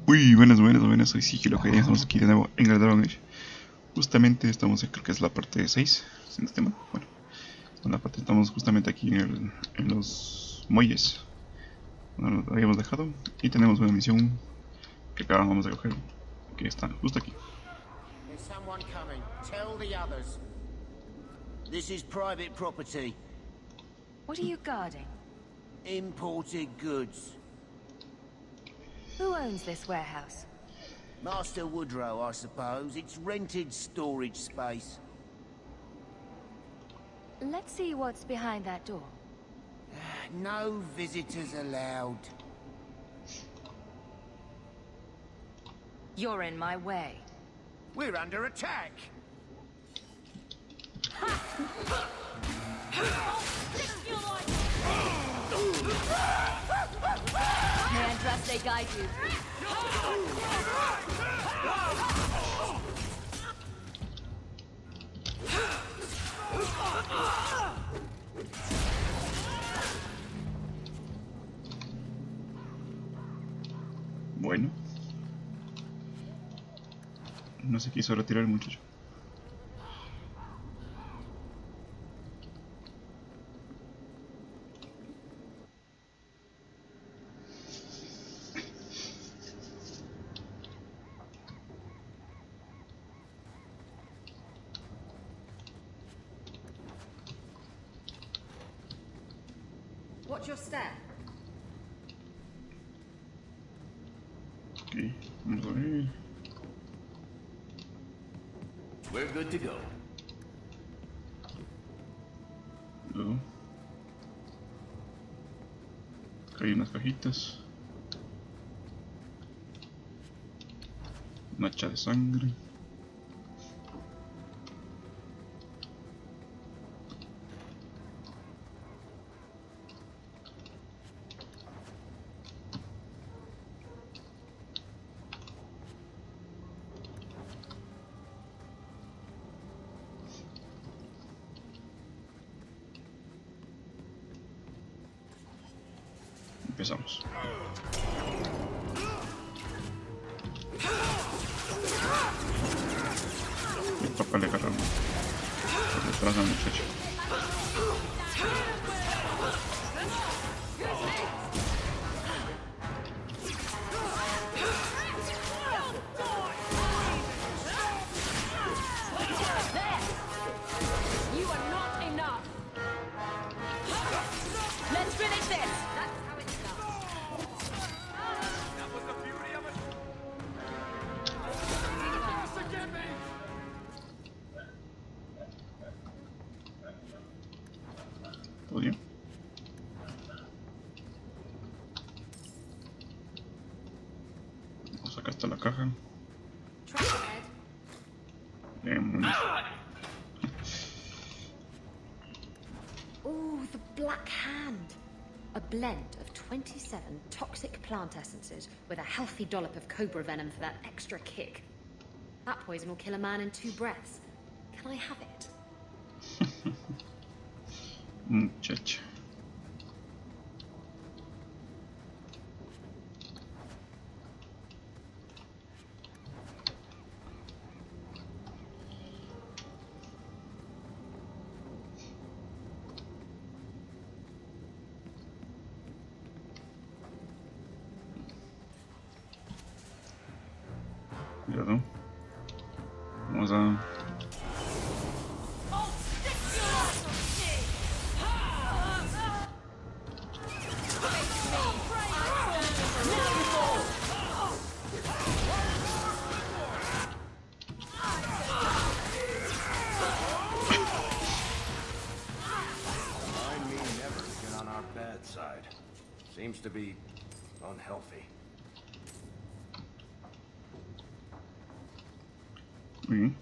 Uy, buenas, soy Sigilo, que estamos aquí de nuevo en el Dragon Age. Justamente estamos, creo que es la parte 6, sin este tema. Bueno, estamos justamente aquí en los muelles, donde nos habíamos dejado. Y tenemos una misión que acabamos de coger, que está justo aquí. There's someone coming. Tell the others. This is private property. What are you guarding? Imported goods. Who owns this warehouse? Master Woodrow, I suppose. It's rented storage space. Let's see what's behind that door. No visitors allowed. You're in my way. We're under attack. May I trust they guide you? Bueno, no se quiso retirar el muchacho. Watch your step. Ok, vamos a ver. We're good to go. Luego, acá hay unas cajitas. Una hacha de sangre. Empezamos. Me toca le agarrar por detrás al muchacho. You are not enough. Let's finish this. That's how it's done. That was the beauty of it. Forgive me. ¿Todo bien? Vamos acá está la caja. Try your head. Ooh, the Black Hand. A blend of 27 toxic plant essences with a healthy dollop of cobra venom for that extra kick. That poison will kill a man in 2 breaths. Can I have it? Muchacha. Cuidado. Vamos a... Remind me never to get on our bad side. Seems to be unhealthy. Muy bien.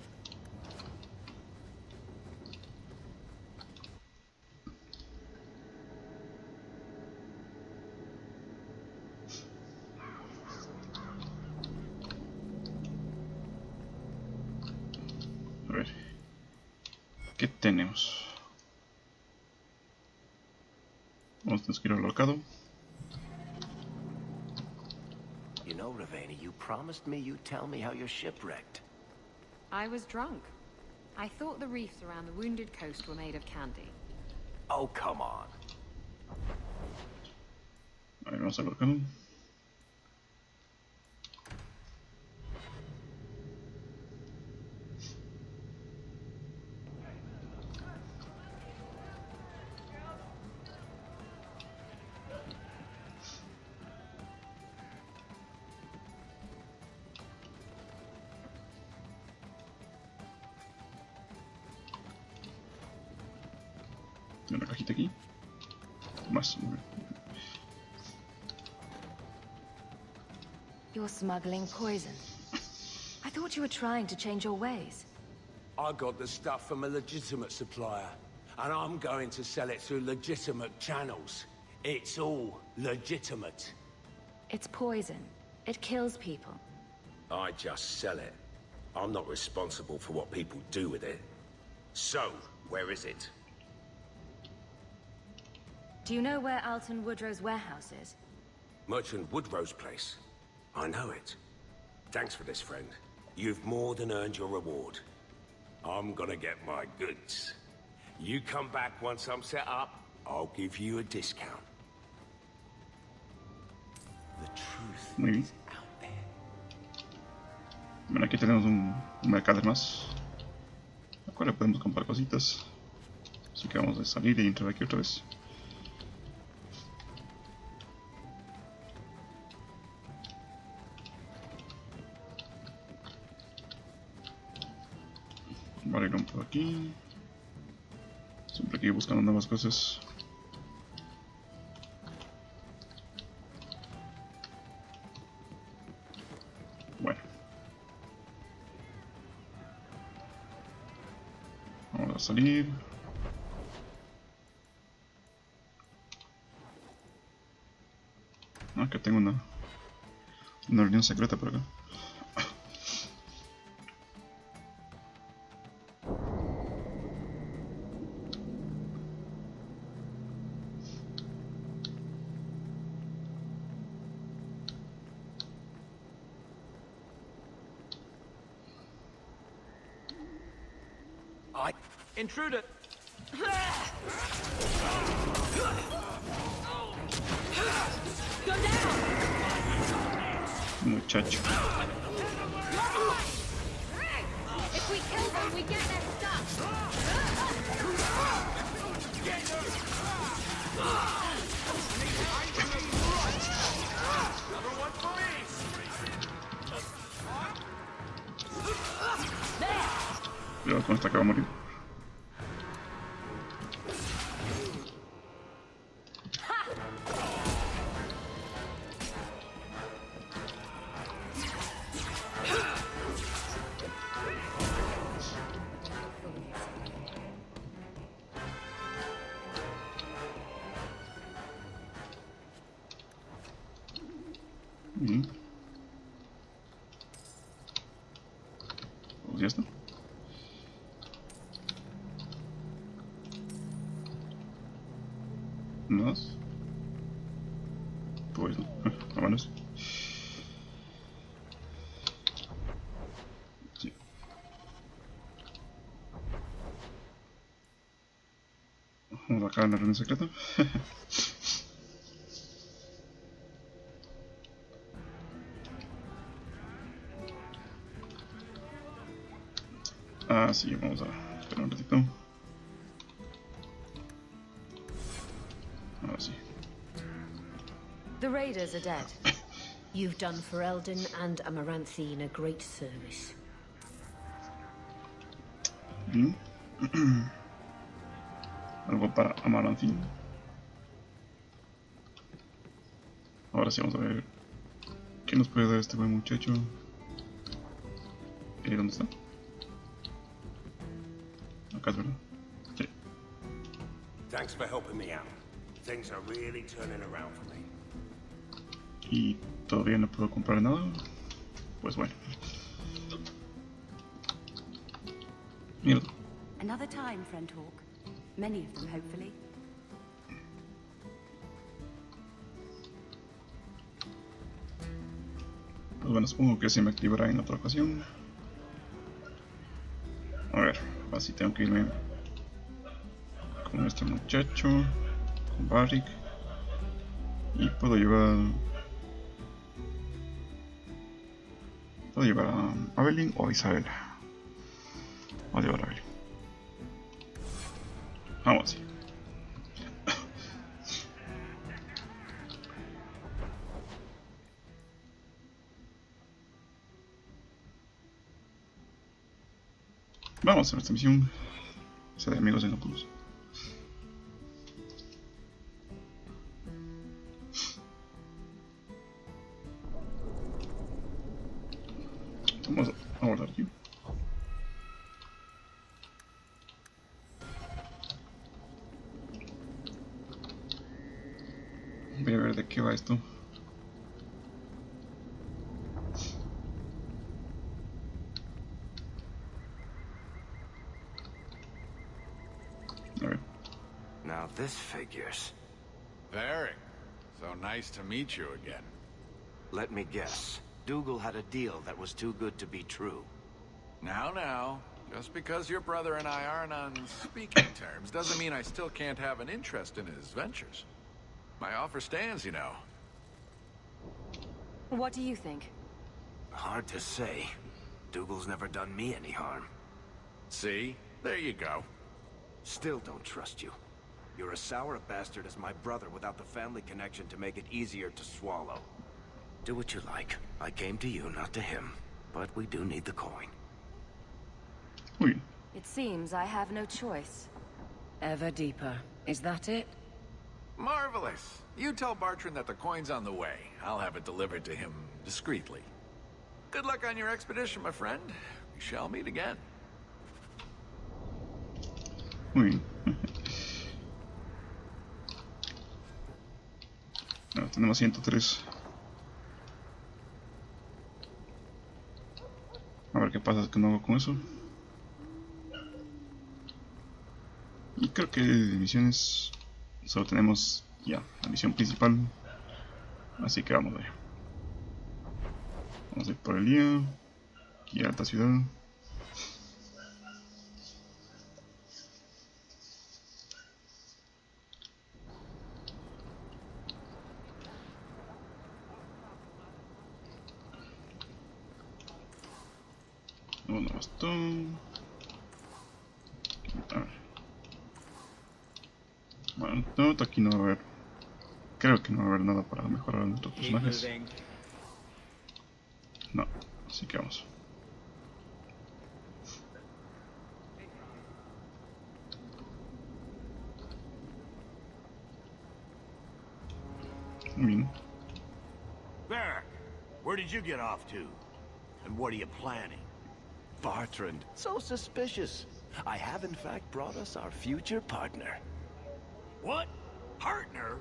A ver, ¿qué tenemos? Vamos a ir al arcado. You know, Ravena, you promised me you'd tell me how you're shipwrecked. I was drunk. I thought the reefs around the wounded coast were made of candy. Oh, come on. Ahí vamos a colocarlo. Tiene una cajita aquí. Más. Muy bien. You're smuggling poison. I thought you were trying to change your ways. I got the stuff from a legitimate supplier, and I'm going to sell it through legitimate channels. It's all legitimate. It's poison. It kills people. I just sell it. I'm not responsible for what people do with it. So, where is it? Do you know where Alton Woodrow's warehouse is? Merchant Woodrow's place. I know it. Thanks for this, friend. You've more than earned your reward. I'm gonna get my goods. You come back once I'm set up, I'll give you a discount. The truth Muy bien. is out there. Bueno, aquí tenemos un mercado más. Al cual le podemos comprar cositas. Así que vamos a salir y entrar aquí otra vez. Vale, un por aquí. Siempre aquí buscando nuevas cosas. Bueno. Vamos a salir. Ah, que tengo una reunión secreta por acá. Intruder! Muchacho. If we kill them, we get their Cuidado con esta que va a morir. Bien. Pues ya está. ¿Más? Pues no. Vámonos. Sí. Vamos acá en la reunión secreta. Ah, sí, vamos a esperar un ratito. Ahora sí. The raiders are dead. You've done for Eldon and Amaranthine a great service. Bien. Algo para Amaranthine. Ahora sí vamos a ver qué nos puede dar este buen muchacho. ¿Dónde está? Acá es verdad. Sí. Thanks for helping me out. Things are really turning around for me. Y todavía no puedo comprar nada. Pues bueno. Mierda. Another time, friend talk. Many of them, hopefully. Pues bueno, supongo que se me activará en otra ocasión. A ver, así tengo que irme con este muchacho, con Barrick. Y puedo llevar a Evelyn o a Isabela. Voy a llevar a Evelyn. Vamos así. Vamos a hacer esta misión. Esa de amigos en la cruz. Vamos a guardar aquí. Voy a ver de qué va esto. A ver. Now this figures. Varric, so nice to meet you again. Let me guess. Dougal had a deal that was too good to be true. Now, just because your brother and I aren't on speaking terms doesn't mean I still can't have an interest in his ventures. My offer stands, you know. What do you think? Hard to say. Dougal's never done me any harm. See? There you go. Still don't trust you. You're as sour a bastard as my brother without the family connection to make it easier to swallow. Do what you like. I came to you, not to him. But we do need the coin. Uy. It seems I have no choice. Ever deeper. Is that it? Marvelous. You tell Bartrand that the coin's on the way. I'll have it delivered to him discreetly. Good luck on your expedition, my friend. We shall meet again. Muy bien. Ahora tenemos 103. A ver qué pasa que no hago con eso. Y creo que de misiones solo tenemos ya la misión principal. Así que vamos a ver. Vamos a ir por el día. Aquí a esta ciudad. Bueno, esto. A ver. Bueno, no, aquí no va a haber. Creo que no va a haber nada para mejorar a nuestros personajes. No, así que vamos. Muy bien. Varric, where did you get off to? And what are you planning? Bartrand, so suspicious. I have in fact brought us our future partner. What? Partner?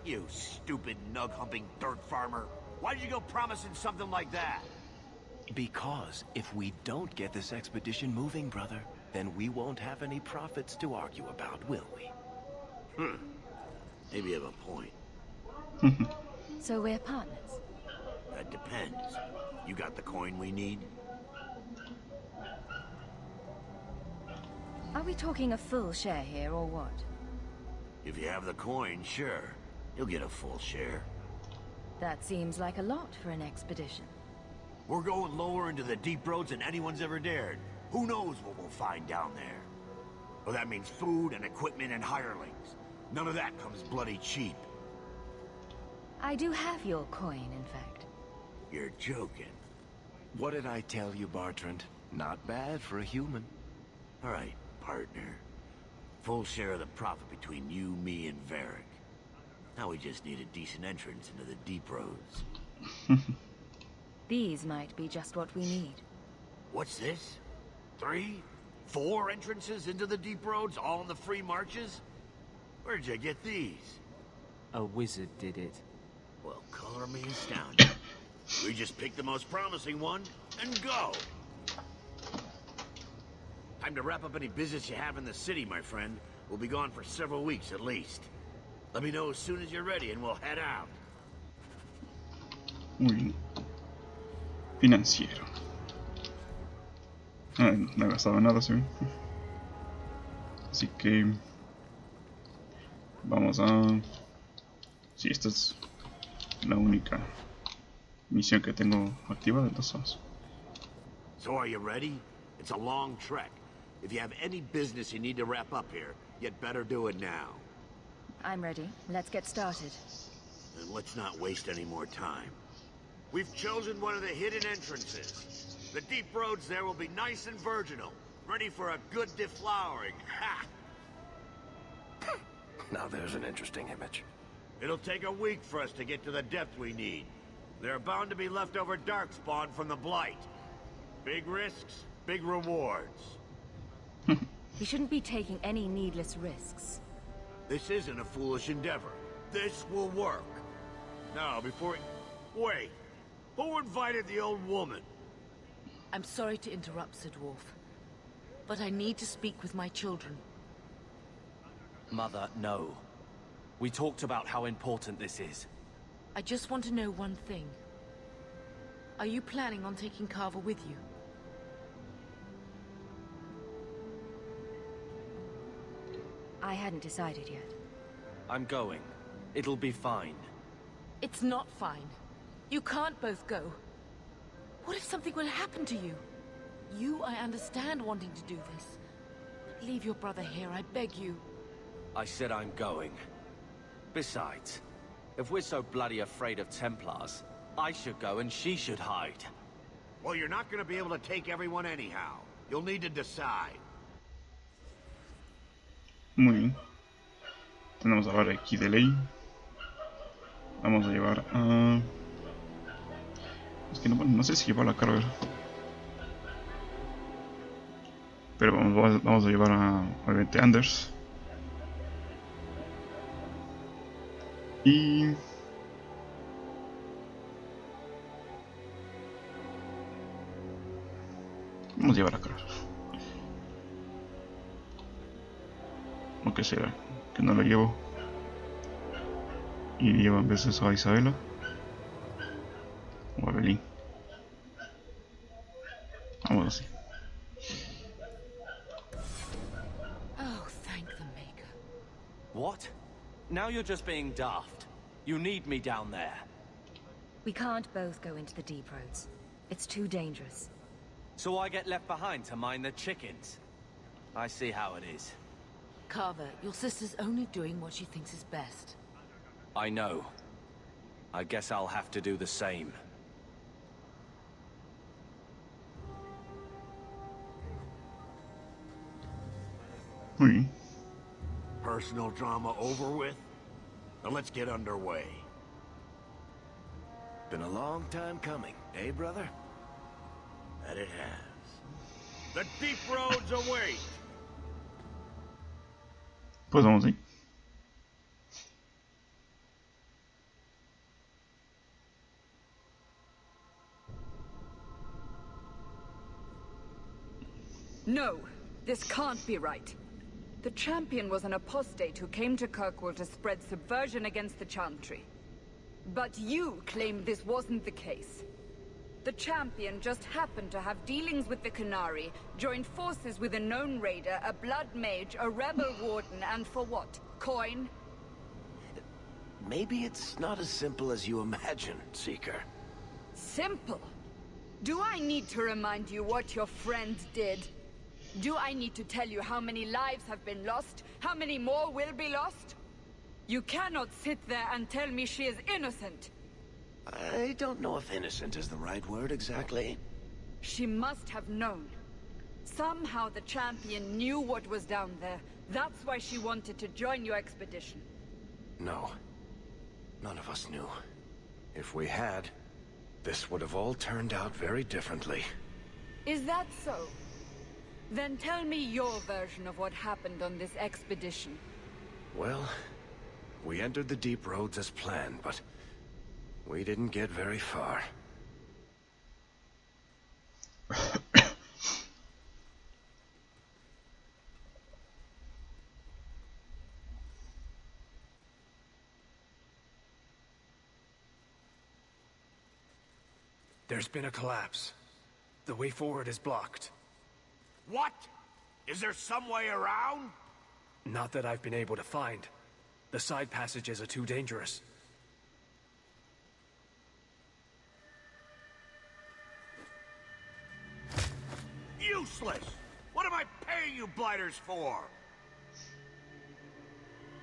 You stupid nug-humping dirt farmer. Why did you go promising something like that? Because if we don't get this expedition moving, brother, then we won't have any profits to argue about, will we? Maybe you have a point. So we're partners? That depends. You got the coin we need? Are we talking a full share here, or what? If you have the coin, sure. You'll get a full share. That seems like a lot for an expedition. We're going lower into the deep roads than anyone's ever dared. Who knows what we'll find down there? Well, that means food and equipment and hirelings. None of that comes bloody cheap. I do have your coin, in fact. You're joking. What did I tell you, Bartrand? Not bad for a human. All right, partner. Full share of the profit between you, me, and Varric. Now we just need a decent entrance into the deep roads. These might be just what we need. What's this? 3? 4 entrances into the deep roads, all in the free marches? Where'd you get these? A wizard did it. Well, color me astounded. We just pick the most promising one and go. Time to wrap up any business you have in the city, my friend. We'll be gone for several weeks at least. Let me know as soon as you're ready and we'll head out. Muy bien. financiero. No he gastado nada, ¿sí? Así que vamos a... Sí, esta es la única misión que tengo activa de todos. So are you ready? It's a long trek. If you have any business you need to wrap up here, you'd better do it now. I'm ready. Let's get started. And let's not waste any more time. We've chosen one of the hidden entrances. The deep roads there will be nice and virginal, ready for a good deflowering. Ha! Now there's an interesting image. It'll take a week for us to get to the depth we need. There are bound to be leftover darkspawn from the Blight. Big risks, big rewards. We shouldn't be taking any needless risks. This isn't a foolish endeavor. This will work. Now, before... Wait. Who invited the old woman? I'm sorry to interrupt, Sir Dwarf, but I need to speak with my children. Mother, no. We talked about how important this is. I just want to know one thing. Are you planning on taking Carver with you? I hadn't decided yet. I'm going. It'll be fine. It's not fine. You can't both go. What if something will happen to you? You, I understand wanting to do this. But leave your brother here, I beg you. I said I'm going. Besides, if we're so bloody afraid of Templars, I should go and she should hide. Well, you're not going to be able to take everyone anyhow. You'll need to decide. Muy bien. Tenemos a hablar aquí de ley. Vamos a llevar a... Es que no sé si llevar la carga. Pero vamos a llevar a, obviamente, Anders. Y... vamos a llevar a carga. ¿O qué será? Que no lo llevo. Y llevo en vez de eso a Isabela. O a Belín. Vamos así. Oh, thank the Maker. What? Now you're just being daft. You need me down there. We can't both go into the deep roads. It's too dangerous. So I get left behind to mind the chickens. I see how it is. Carver, your sister's only doing what she thinks is best. I know. I guess I'll have to do the same. Oui. Personal drama over with? Now let's get underway. Been a long time coming, eh, brother? That it has. The deep roads await! Pues vamos ahí. No, this can't be right. The champion was an apostate who came to Kirkwall to spread subversion against the Chantry. But you claim this wasn't the case. The champion just happened to have dealings with the Canary, joined forces with a known raider, a blood mage, a rebel warden, and for what? Coin? Maybe it's not as simple as you imagine, Seeker. Simple? Do I need to remind you what your friend did? Do I need to tell you how many lives have been lost? How many more will be lost? You cannot sit there and tell me she is innocent. I don't know if innocent is the right word exactly. She must have known. Somehow the champion knew what was down there. That's why she wanted to join your expedition. No. None of us knew. If we had, this would have all turned out very differently. Is that so? Then tell me your version of what happened on this expedition. Well, we entered the deep roads as planned, but we didn't get very far. There's been a collapse. The way forward is blocked. What? Is there some way around? Not that I've been able to find. The side passages are too dangerous. Useless! What am I paying you blighters for?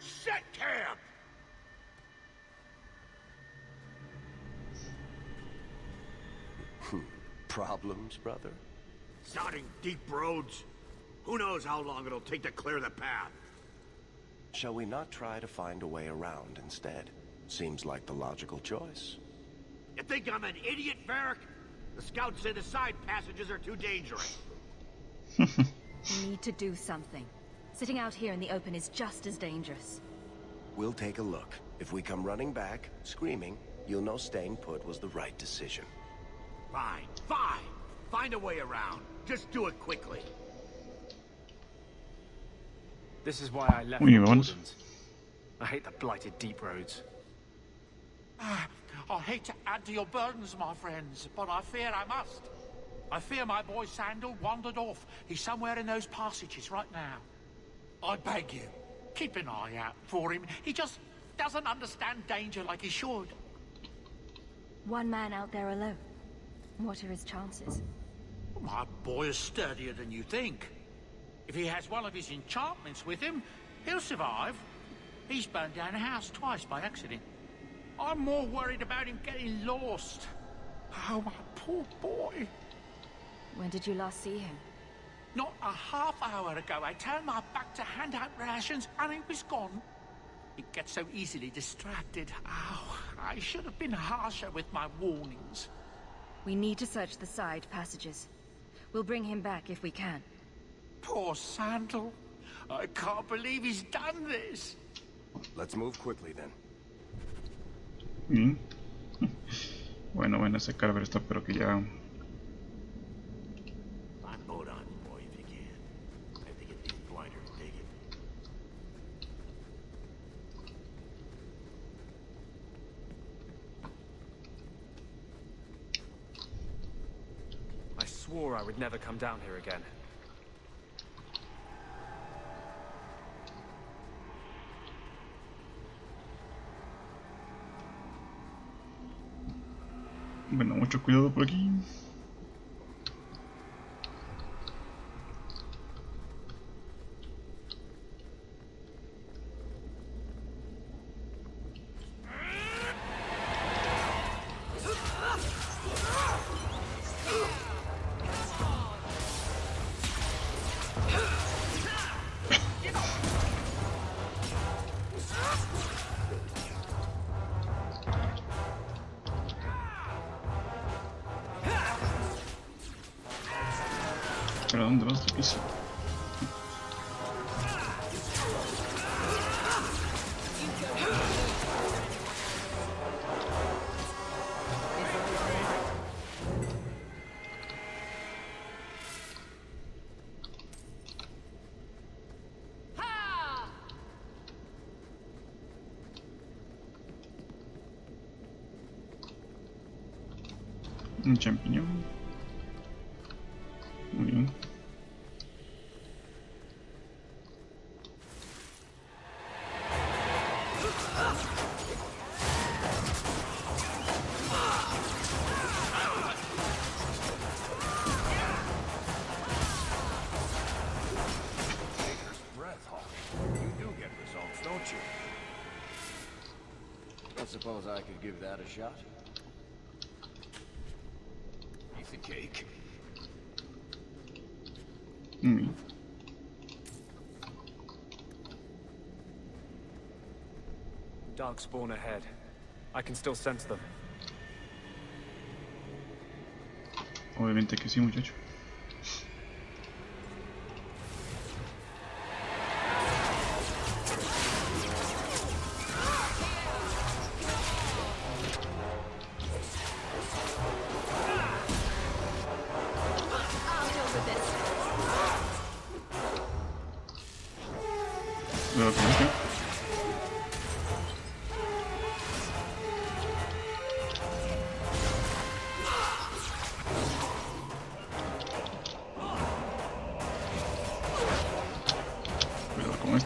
Set camp! Problems, brother? Sodding deep roads. Who knows how long it'll take to clear the path? Shall we not try to find a way around instead? Seems like the logical choice. You think I'm an idiot, Varric? The scouts say the side passages are too dangerous. We need to do something. Sitting out here in the open is just as dangerous. We'll take a look. If we come running back, screaming, you'll know staying put was the right decision. Fine, fine. Find a way around. Just do it quickly. This is why I left Muy the bien, vamos. Wardens. I hate the blighted deep roads. I hate to add to your burdens, my friends, but I fear I must. I fear my boy Sandal wandered off. He's somewhere in those passages right now. I beg you, keep an eye out for him. He just doesn't understand danger like he should. One man out there alone. What are his chances? My boy is sturdier than you think. If he has one of his enchantments with him, he'll survive. He's burned down a house twice by accident. I'm more worried about him getting lost. Oh, my poor boy. When did you last see him? Not a half hour ago, I turned my back to hand out rations and he was gone. He gets so easily distracted. Oh, I should have been harsher with my warnings. We need to search the side passages. We'll bring him back if we can. Poor Sandal. I can't believe he's done this. Let's move quickly then. Bien. Bueno, ese Carver está, pero que ya. Hold on, boy, if you can. I have to get these blighters digging. I swore I would never come down here again. Bueno, mucho cuidado por aquí. ¿Pero dónde vas de piso? Un champiñón. Muy bien. Suppose I could give that a shot. Piece of cake. Dark spawn ahead. I can still sense them. Obviamente que sí, muchacho.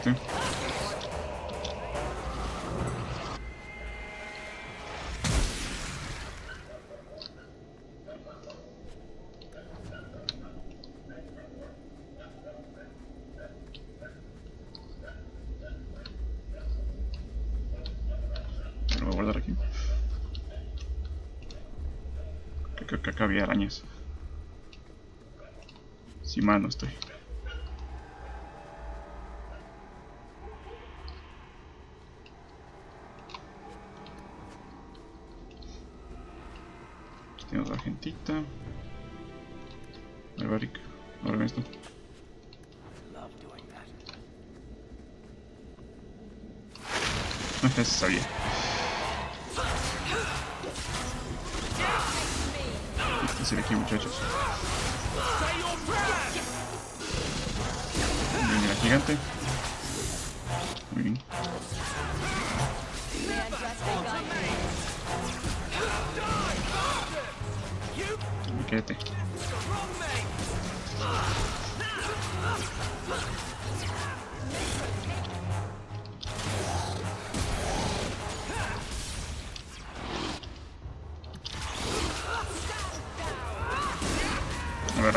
este. Lo voy a guardar aquí. Creo que acá había arañas. Si mal no estoy. Aquí tenemos la gentita. Barbaric. Ahora ven esto. Eso sabía. Este es el aquí, muchachos. Viene la gigante. Muy bien. Quédate. A ver.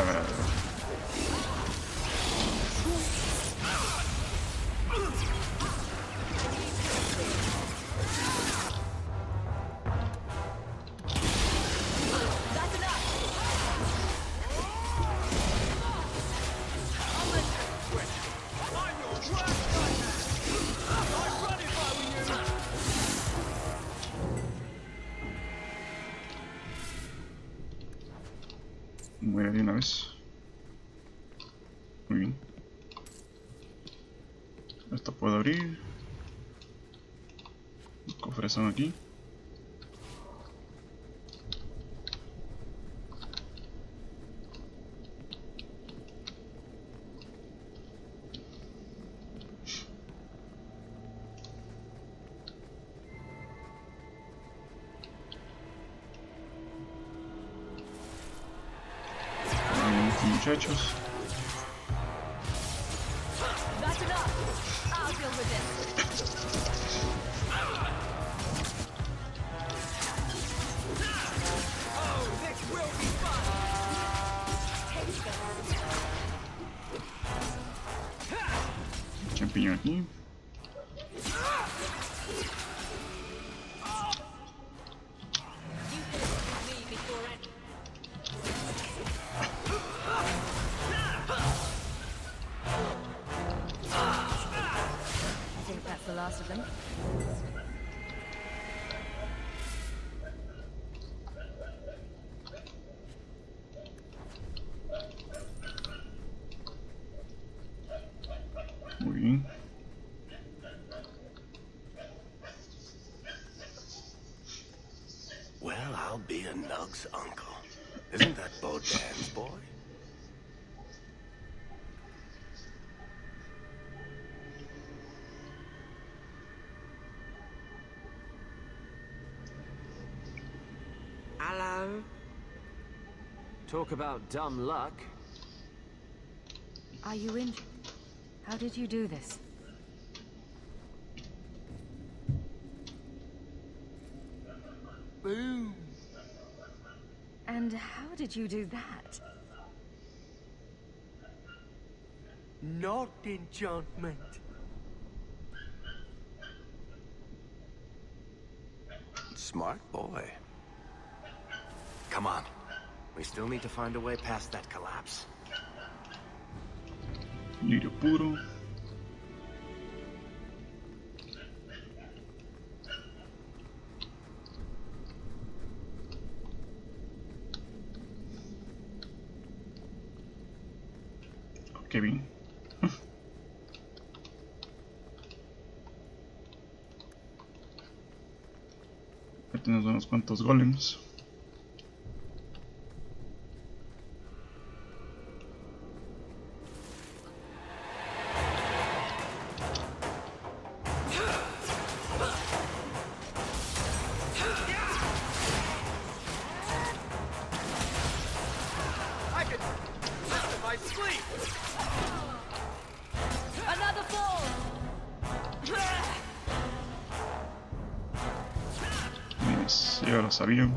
Muere de una vez. Muy bien. Esto puedo abrir. Cofres son aquí. Muchachos. Champiñón aquí. Muy bien. Well, I'll be a Nug's uncle. Isn't that Bo Dan's boy? Hello? Talk about dumb luck. Are you injured? How did you do this? Boom. And how did you do that? Not enchantment. Smart boy. Come on. We still need to find a way past that collapse. Lirio puro. Qué bien. Ya tenemos unos cuantos golems. Another fall! Ya lo sabía.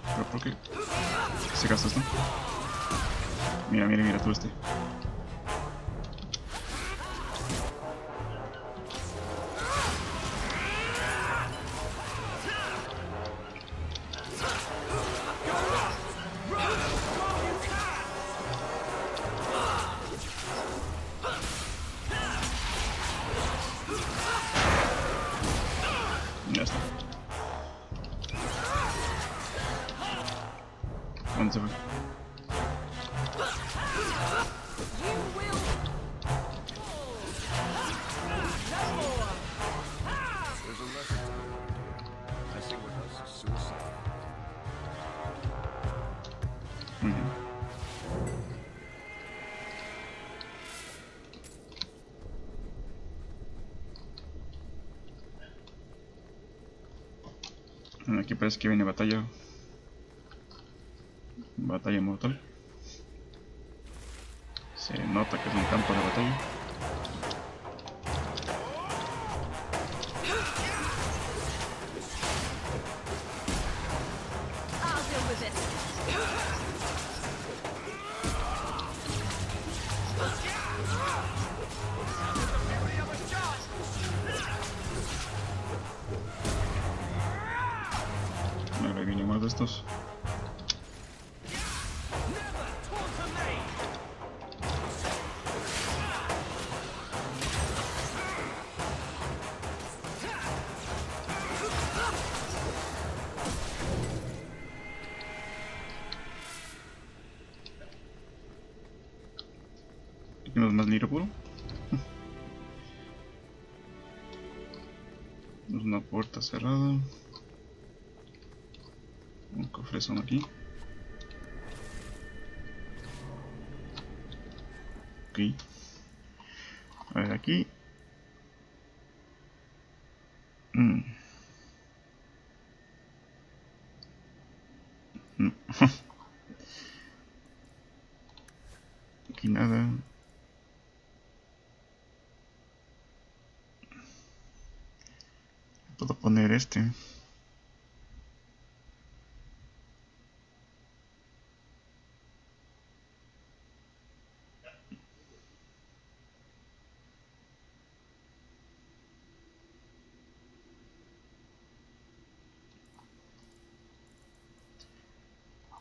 ¿Pero por qué se gasta esto? Mira, mira, mira tú este. Ya está. ¿Dónde se fue? There's a lesson to learn here. I see what else is suicide. Aquí parece que viene batalla. Batalla mortal. Se nota que es un campo de batalla. I'll deal with it. Ahora viene más de estos. ¿No es más libro puro? Es una puerta cerrada. Un cofrezón aquí. Ok. A ver, aquí. Aquí nada. Puedo poner este.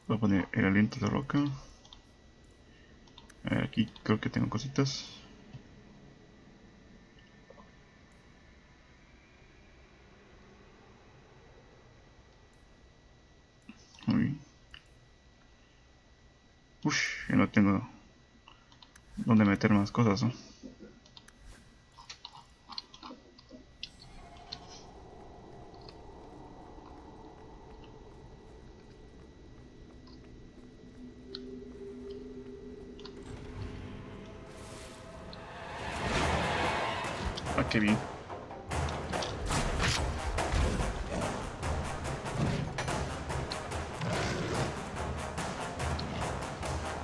Voy a poner el aliento de roca. Aquí creo que tengo cositas. Muy bien. Uff, ya no tengo donde meter más cosas, ¿no? Ah, qué bien.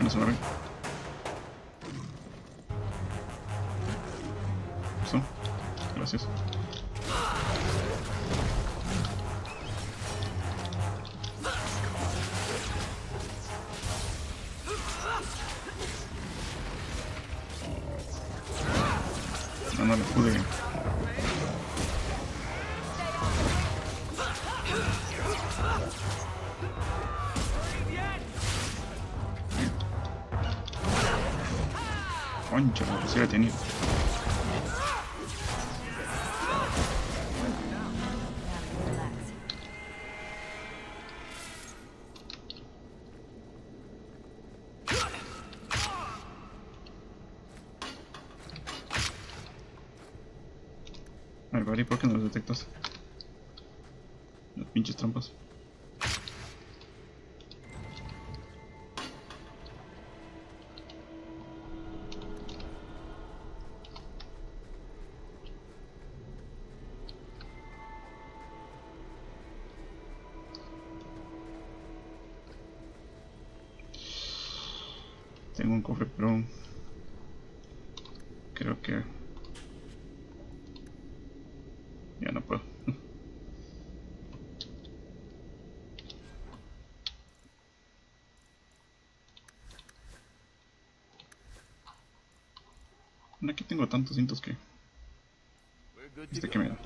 No se me ve. Eso. Gracias. No le pude. Concha, sí la tenía. A ver, ¿y por qué no los detectas? Las pinches trampas. Tengo un cofre, pero creo que ya no puedo. Aquí tengo tantos cintos que... Este que me da.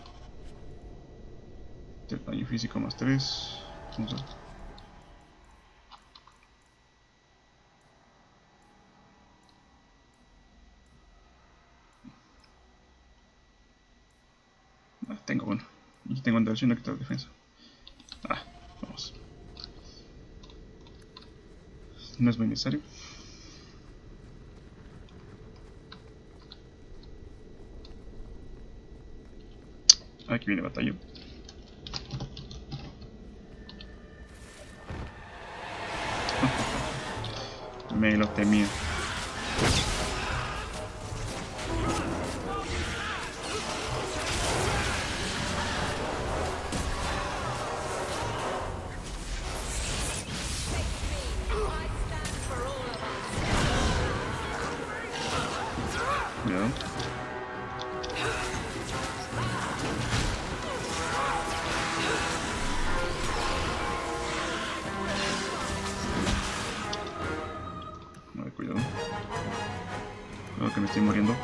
Del daño físico más 3. Vamos a ver. Tengo uno. Y tengo interacción que tal defensa. Vamos. No es muy necesario. Aquí viene batalla. Me lo temía. Cuidado. Cuidado. Cuidado que me estoy muriendo.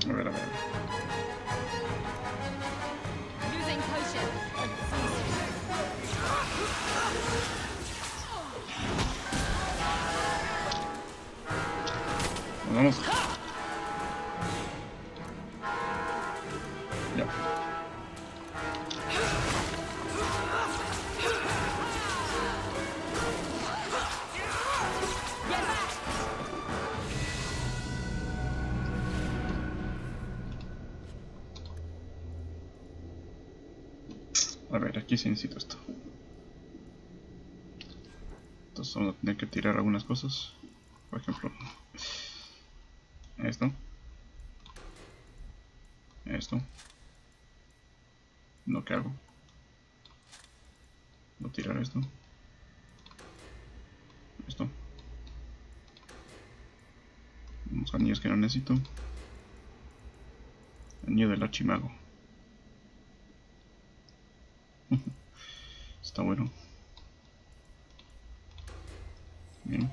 A ver. Vamos. Ya. A ver, aquí sí necesito esto. Entonces vamos a tener que tirar algunas cosas. Por ejemplo, esto. No, ¿qué hago? Voy a tirar esto. Unos anillos que no necesito. Anillo del archimago. Está bueno. Bien.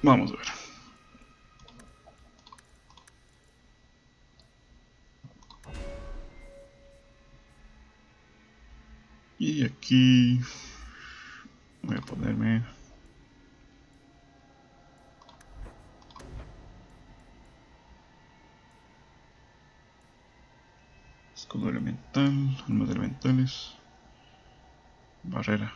Vamos a ver. Y aquí voy a ponerme escudo elemental, armas elementales, barrera.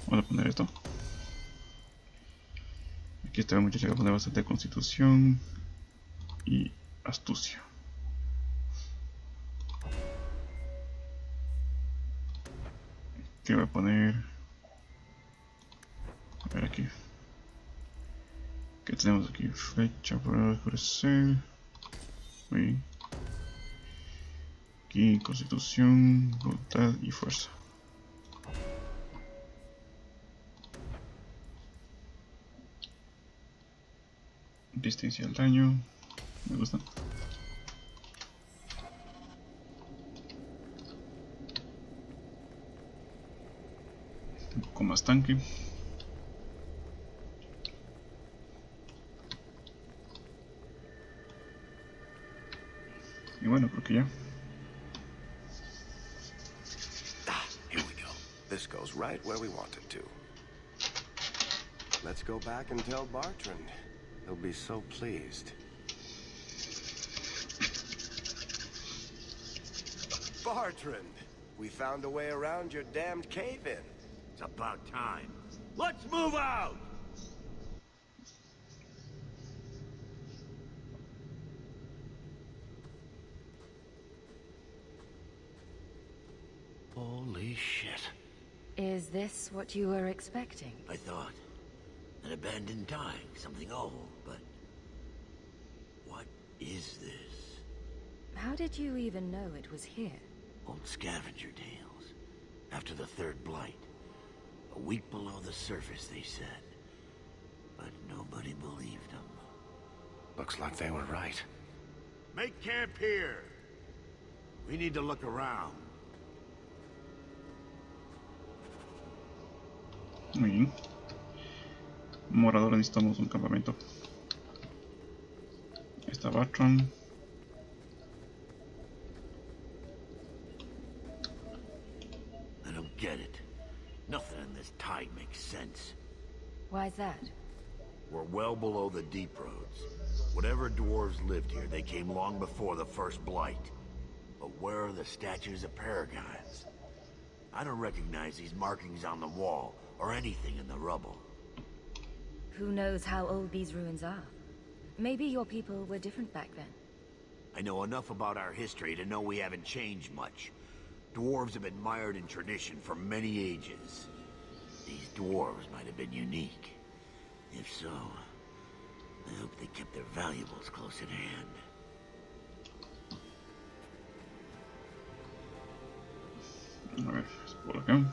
Vamos a poner esto. Aquí este muchacho va a poner bastante constitución y astucia. Aquí voy a poner... A ver aquí. ¿Qué tenemos aquí? Flecha para oscurecer. Uy. Aquí constitución, voluntad y fuerza. Resistencia al daño. Me gusta. Un poco más tanque. Y bueno, creo que ya. Here we go. This goes right where we want it to. Let's go back and tell Bartrand. He'll be so pleased. Bartrand, we found a way around your damned cave-in. It's about time. Let's move out! shit. Is this what you were expecting? I thought. An abandoned dying, something old, but... what is this? How did you even know it was here? Old scavenger tales. After the third blight. A week below the surface, they said. But nobody believed them. Looks like they were right. Make camp here! We need to look around. Muy bien. Morador, necesitamos un campamento. Ahí está Batron. I don't get it. Nothing in this tide makes sense. Why's that? We're well below the deep roads. Whatever dwarves lived here, they came long before the first blight. But where are the statues of paragons? I don't recognize these markings on the wall, or anything in the rubble. Who knows how old these ruins are? Maybe your people were different back then. I know enough about our history to know we haven't changed much. Dwarves have been mired in tradition for many ages. These dwarves might have been unique. If so, I hope they kept their valuables close at hand. A ver, es por acá.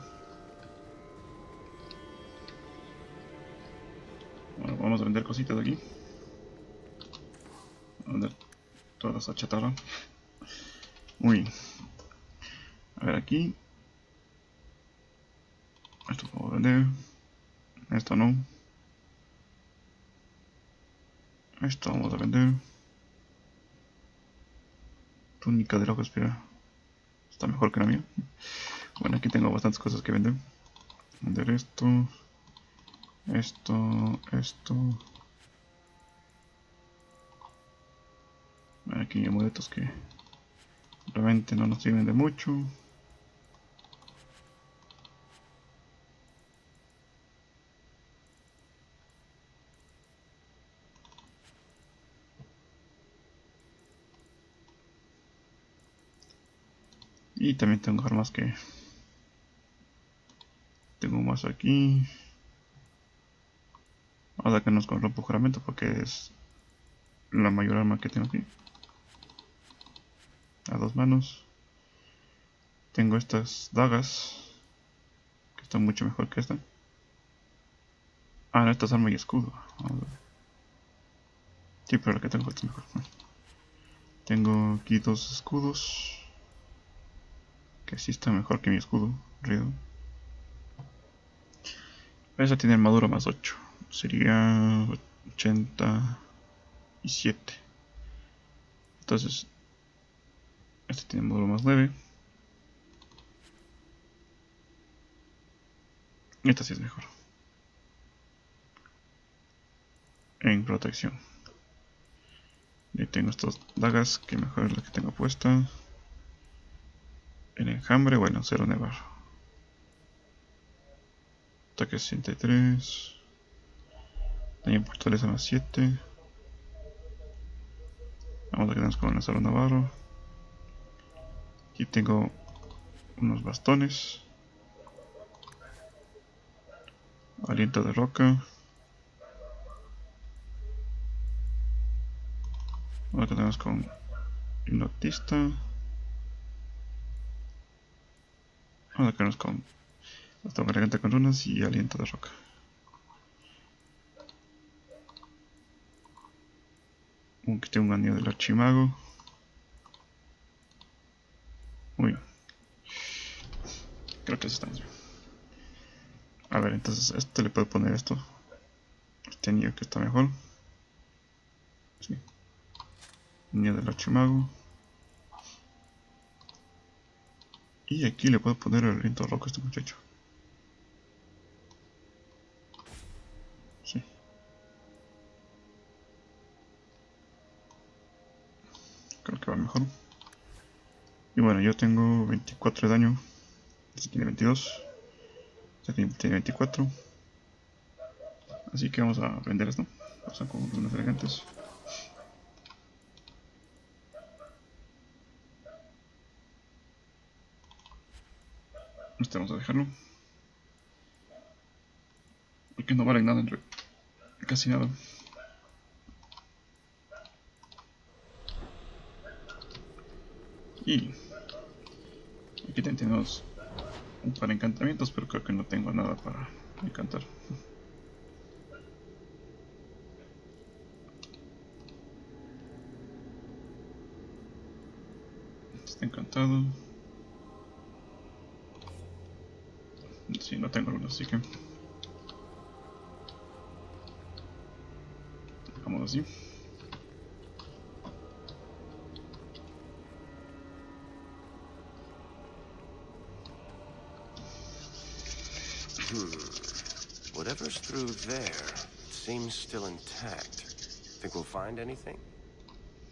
Bueno, vamos a vender cositas de aquí. A vender toda esa chatarra. Muy bien. A ver aquí. Esto lo puedo vender. Esto no. Esto vamos a vender. Túnica de rojo, espera. Está mejor que la mía. Bueno, aquí tengo bastantes cosas que vender. Vender esto. Esto. Bueno, aquí hay amuletos que realmente no nos sirven de mucho. Y también tengo armas que... tengo un mazo aquí. Vamos a quedarnos con rompo juramento porque es la mayor arma que tengo aquí. A dos manos. Tengo estas dagas que están mucho mejor que esta. Ah, no, esta es arma y escudo. Vamos a ver. Sí, pero la que tengo es mejor. Tengo aquí dos escudos que sí está mejor que mi escudo, Río. Esa tiene armadura más 8. Sería 87. Entonces, este tiene armadura más 9. Esta sí es mejor. En protección. Y tengo estas dagas que mejor es la que tengo puesta. El enjambre, bueno, 0 nevar. Ataque 63. Daño en fortaleza más 7. Vamos a quedarnos con el 0 navarro. Aquí tengo unos bastones. Aliento de roca. Vamos a quedarnos con hipnotista. Vamos a quedarnos con hasta garganta con runas y aliento de roca. Aquí tengo un anillo del archimago. Muy bien. Creo que eso estamos bien. A ver, entonces este le puedo poner esto. Este anillo que está mejor. Sí. Anillo del archimago. Y aquí le puedo poner el aliento de roca a este muchacho. Sí. Creo que va mejor. Y bueno, yo tengo 24 de daño. Este tiene 22. Este tiene 24. Así que vamos a vender esto. Pasan con unas elegantes. Este vamos a dejarlo. Porque no vale nada, casi nada. Y aquí también tenemos un par de encantamientos, pero creo que no tengo nada para encantar. Está encantado. Sí, no tengo alguno, así que dejamos así. Whatever's through there seems still intact. Think we'll find anything?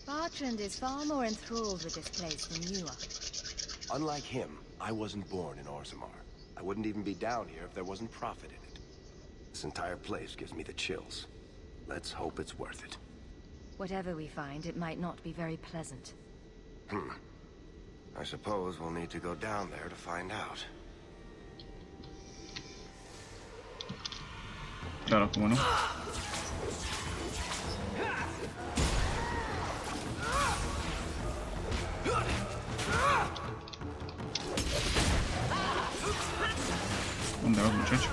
Bertrand is far more enthralled with this place than you are. Unlike him, I wasn't born in Orzammar. I wouldn't even be down here if there wasn't profit in it. This entire place gives me the chills. Let's hope it's worth it. Whatever we find, it might not be very pleasant. I suppose we'll need to go down there to find out. Claro, cómo no. ¿Dónde vas, muchacho?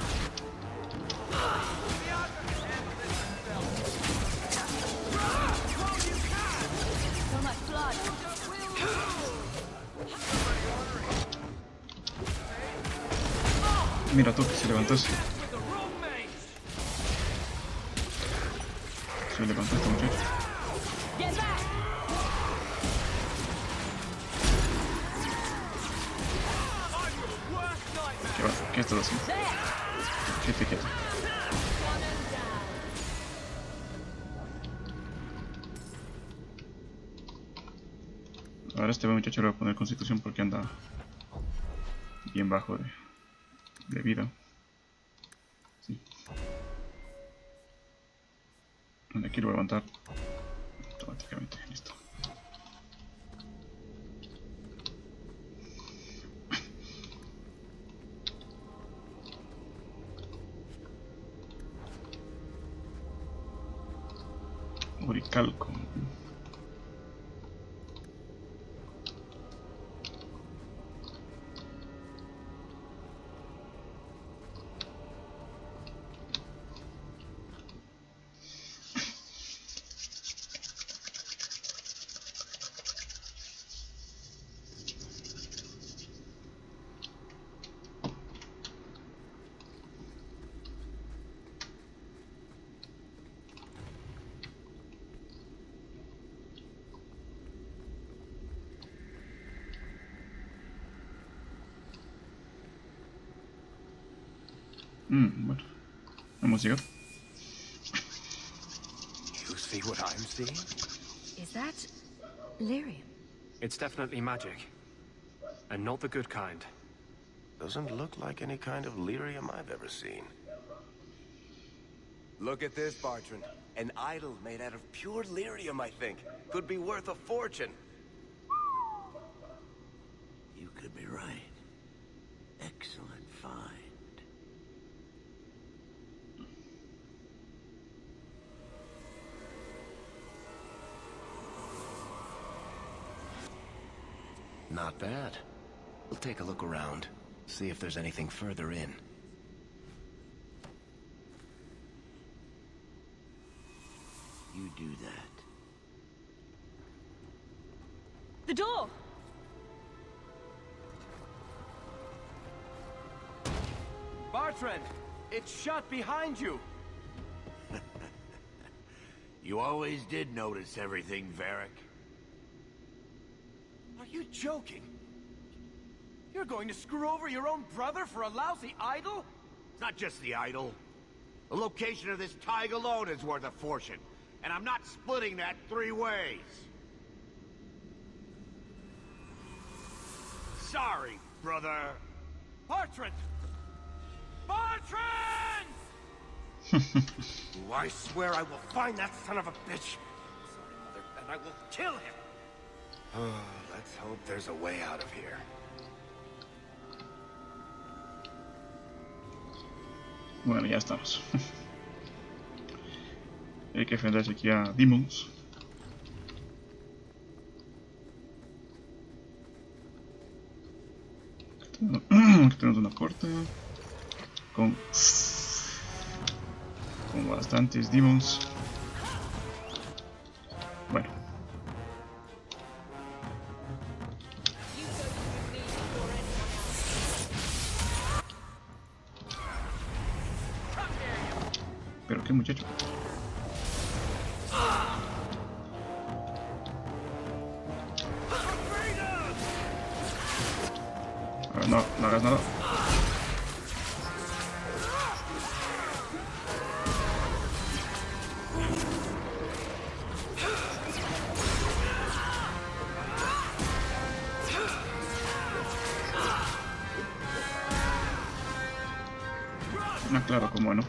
Mira tú que se levantaste. Se levantaste, muchacho. ¿Qué va? ¿Qué estás haciendo? Quieto. Ahora este muchacho le voy a poner constitución porque anda bien bajo de vida. Sí. Aquí lo voy a levantar automáticamente. Listo. Oricalco. Bueno, hemos llegado. You see what I'm seeing? Is that lyrium? It's definitely magic. And not the good kind. Doesn't look like any kind of lyrium I've ever seen. Look at this, Bertrand. An idol made out of pure lyrium, I think. Could be worth a fortune. You could be right. Excellent find. Not bad. We'll take a look around. See if there's anything further in. You do that. The door! Bertrand! It's shut behind you! You always did notice everything, Varric. Are you joking? You're going to screw over your own brother for a lousy idol? It's not just the idol. The location of this tag alone is worth a fortune. And I'm not splitting that 3 ways. Sorry, brother. Bertrand! Bertrand! I swear I will find that son of a bitch. Sorry, Mother, and I will kill him. Let's hope there's a way out of here. Bueno, ya estamos. Hay que enfrentarse aquí a demons. Aquí tenemos una puerta con bastantes demons. Bueno. Pero qué muchacho. Ahora no, no hagas nada. No, claro, como no.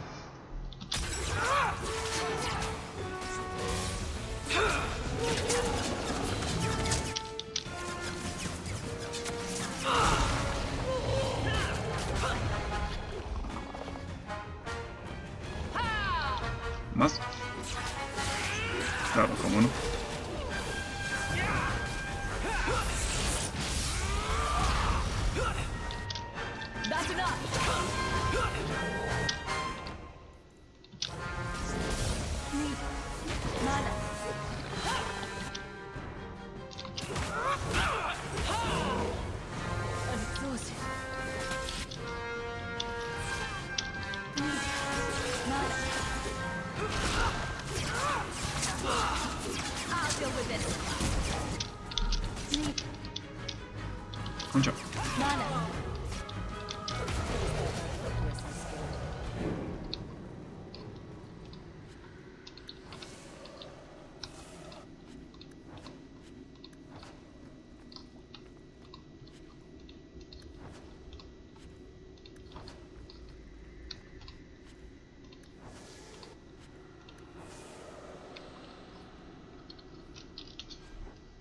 Más. Claro, como no. That's enough. Mana. Exhausted. Mana. I'll deal with this. Concha. Mana.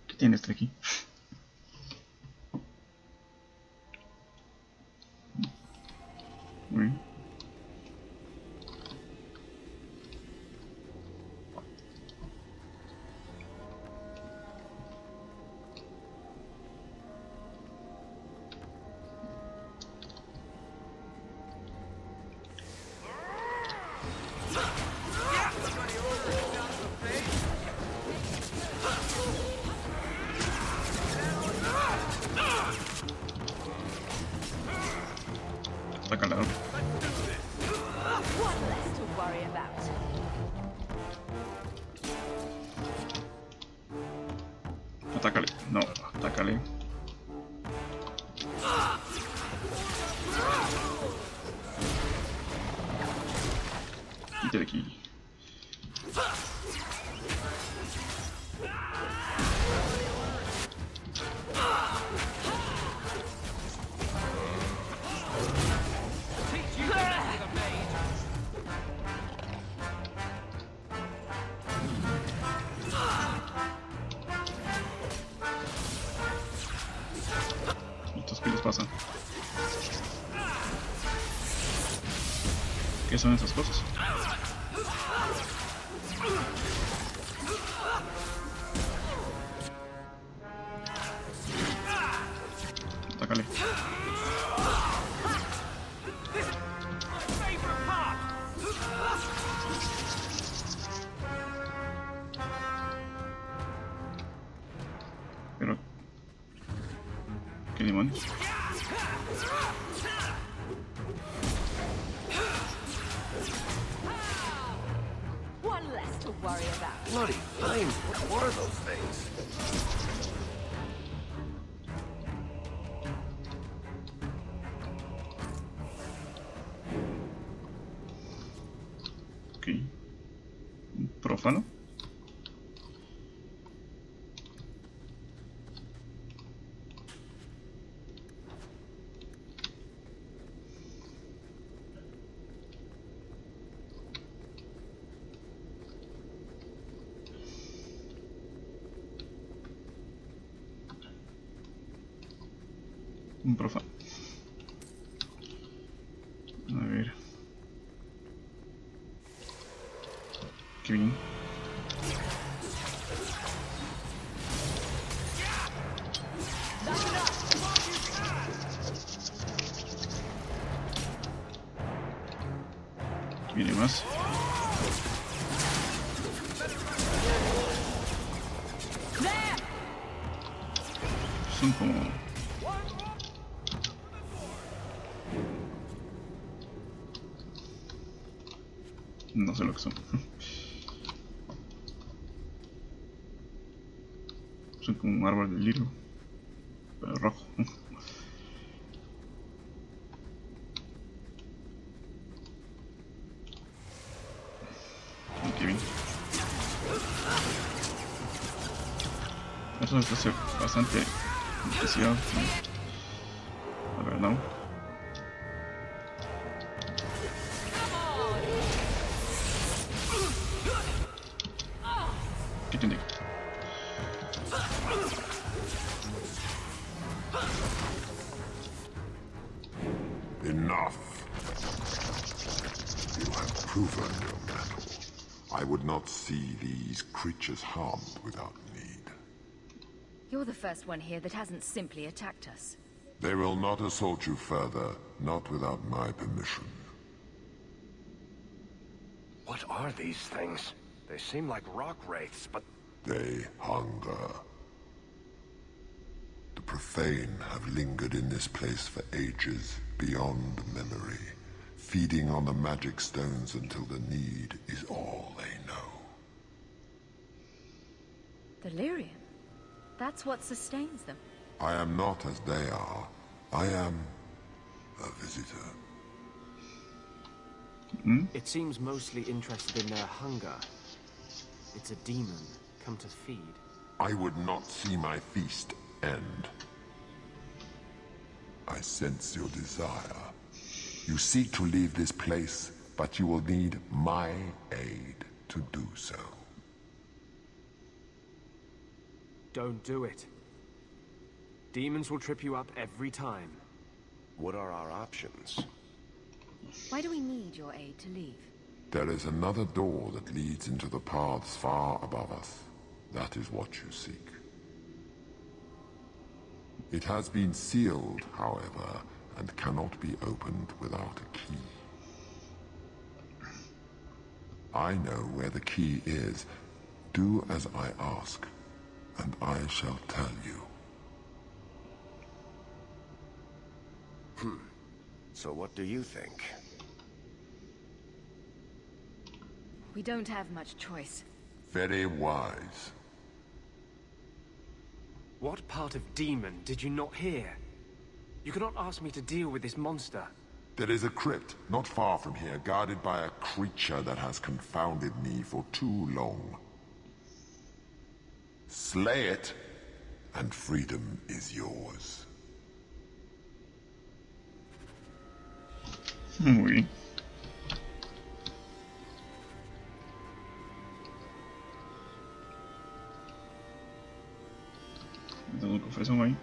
¿Qué tiene este aquí? Muy bien. Atácala. One less to worry about. Atácale. No, atácale. Quítate de aquí. ¿Qué les pasa? ¿Qué son esas cosas? Atácale. Pero... ¿qué demonios? One less to worry about. Bloody flames, what were those things? Ok. Un profano. Un profano. A ver. qué bien. Aquí viene más. Son como... no sé lo que son. Son como un árbol de lirio, pero rojo. Qué bien. Eso es bastante especial. A ver, no. ¿Qué tiene? Enough. You have proven your mettle. I would not see these creatures harmed without need. You're the first one here that hasn't simply attacked us. They will not assault you further, not without my permission. What are these things? They seem like rock wraiths, but... They hunger. The profane have lingered in this place for ages, beyond memory, feeding on the magic stones until the need is all they know. Delirium? That's what sustains them. I am not as they are. I am a visitor. It seems mostly interested in their hunger. It's a demon, come to feed. I would not see my feast end. I sense your desire. You seek to leave this place, but you will need my aid to do so. Don't do it. Demons will trip you up every time. What are our options? Why do we need your aid to leave? There is another door that leads into the paths far above us. That is what you seek. It has been sealed, however, and cannot be opened without a key. I know where the key is. Do as I ask, and I shall tell you. So what do you think? We don't have much choice. Very wise. What part of demon did you not hear? You cannot ask me to deal with this monster. There is a crypt not far from here, guarded by a creature that has confounded me for too long. Slay it, and freedom is yours. Muy bien. Tengo un cofrezón ahí.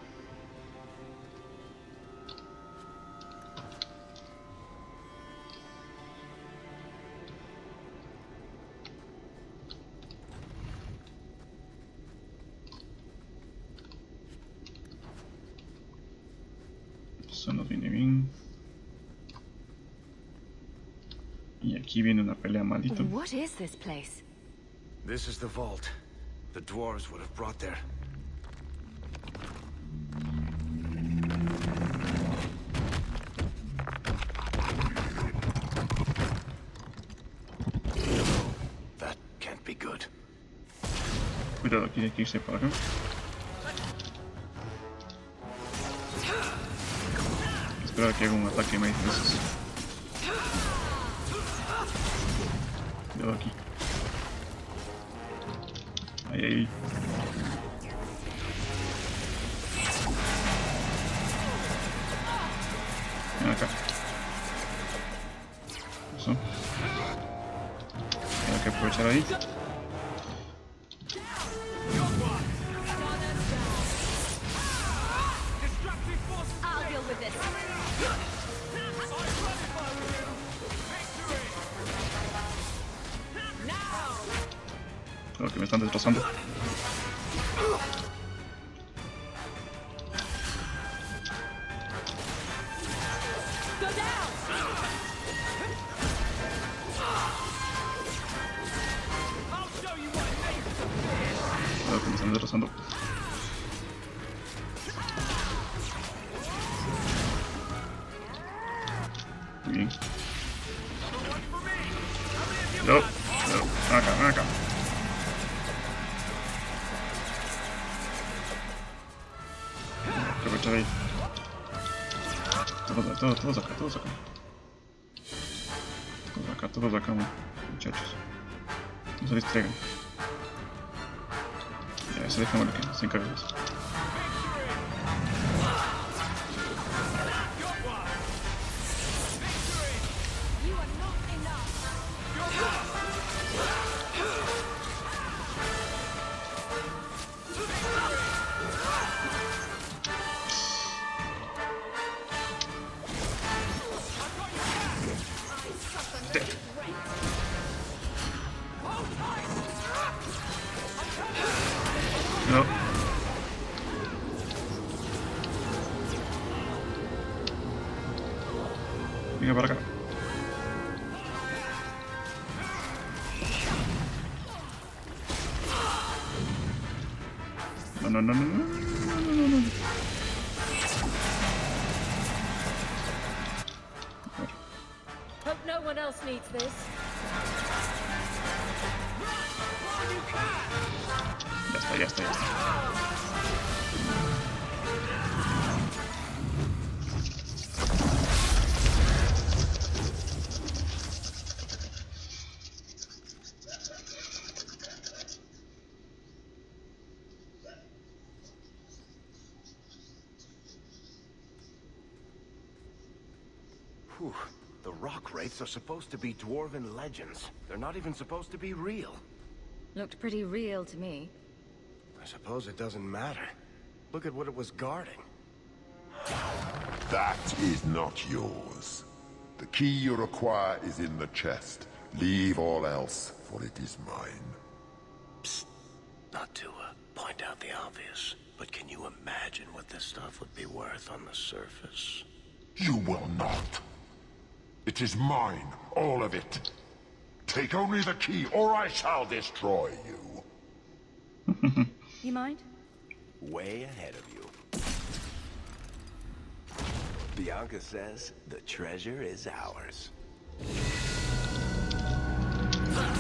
Eso nos viene bien. Y aquí viene una pelea maldita. What is this place? This is the vault. The dwarves would have brought there. That can't be good. Cuidado, aquí hay que irse para acá. Esperar que haga un ataque más de esos. Cuidado aquí. Ahí, ahí. Ven acá. Eso. Hay que aprovechar ahí. I'll deal with this. Now! están destrozando. Creo que me están destrozando. Muy bien. No, acá. Aprovechar ahí. Todos acá. Todos acá, muchachos. No se distraigan. Ya, eso dejémoslo que se encargue de eso. No. Venga para acá. No. Hope no one else needs this. Ya está. Whew. The rock wraiths are supposed to be dwarven legends. They're not even supposed to be real. Looked pretty real to me. I suppose it doesn't matter. Look at what it was guarding. That is not yours. The key you require is in the chest. Leave all else, for it is mine. Psst. Not to point out the obvious, but can you imagine what this stuff would be worth on the surface? You will not. It is mine, all of it. Take only the key, or I shall destroy you. You mind? Way ahead of you. Bianca says the treasure is ours.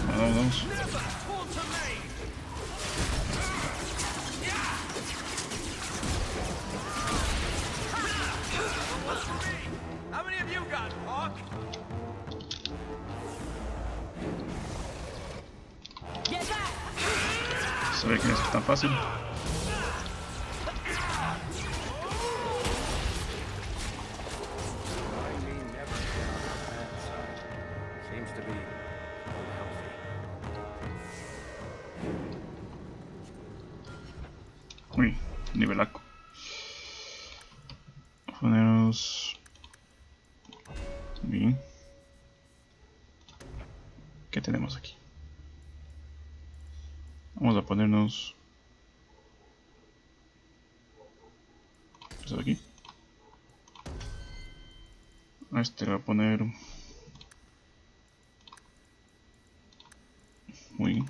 Vamos. How many of you got Hawk? Se ve que no es tan fácil. Seems to be unhealthy. Uy, nivelaco. Ponernos bien. ¿Qué tenemos aquí? Vamos a ponernos esto de aquí. A este le voy a poner muy bien.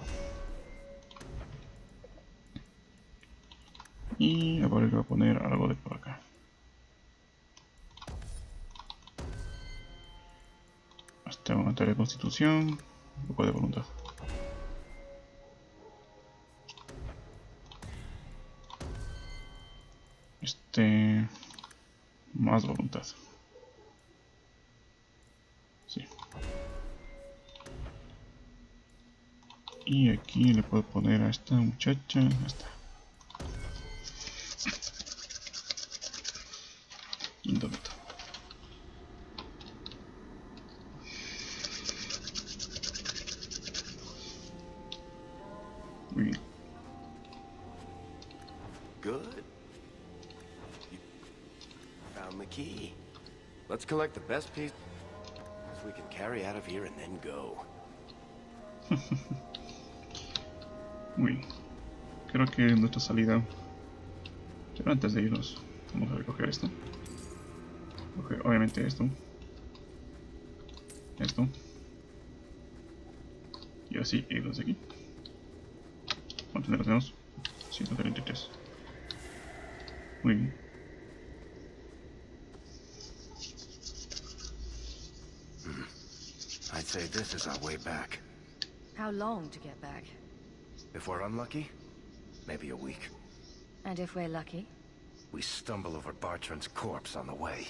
Y ahora le voy a poner algo de por acá. Hasta una tarea de constitución, un poco de voluntad. Más voluntad. Sí. Y aquí le puedo poner a esta muchacha. Esta. Indómito. Muy bien. Good. You found the key. Let's collect the best piece we can carry out of here and then go. Uy, creo que nuestra salida. Pero antes de irnos, vamos a recoger esto. Obviamente esto. Esto. Y así irnos de aquí. ¿Cuántos dinero tenemos? 133. Muy bien. I'd say this is our way back. How long to get back? If we're unlucky, maybe a week. And if we're lucky? We stumble over Bartrand's corpse on the way.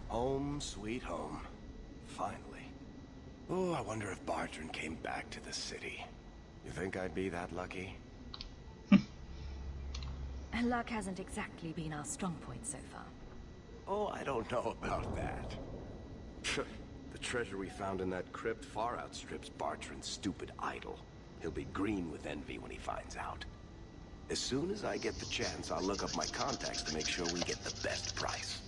Home, sweet home. Finally. Oh, I wonder if Bartrand came back to the city. You think I'd be that lucky? Luck hasn't exactly been our strong point so far. Oh, I don't know about that. The treasure we found in that crypt far outstrips Bartrand's stupid idol. He'll be green with envy when he finds out. As soon as I get the chance, I'll look up my contacts to make sure we get the best price.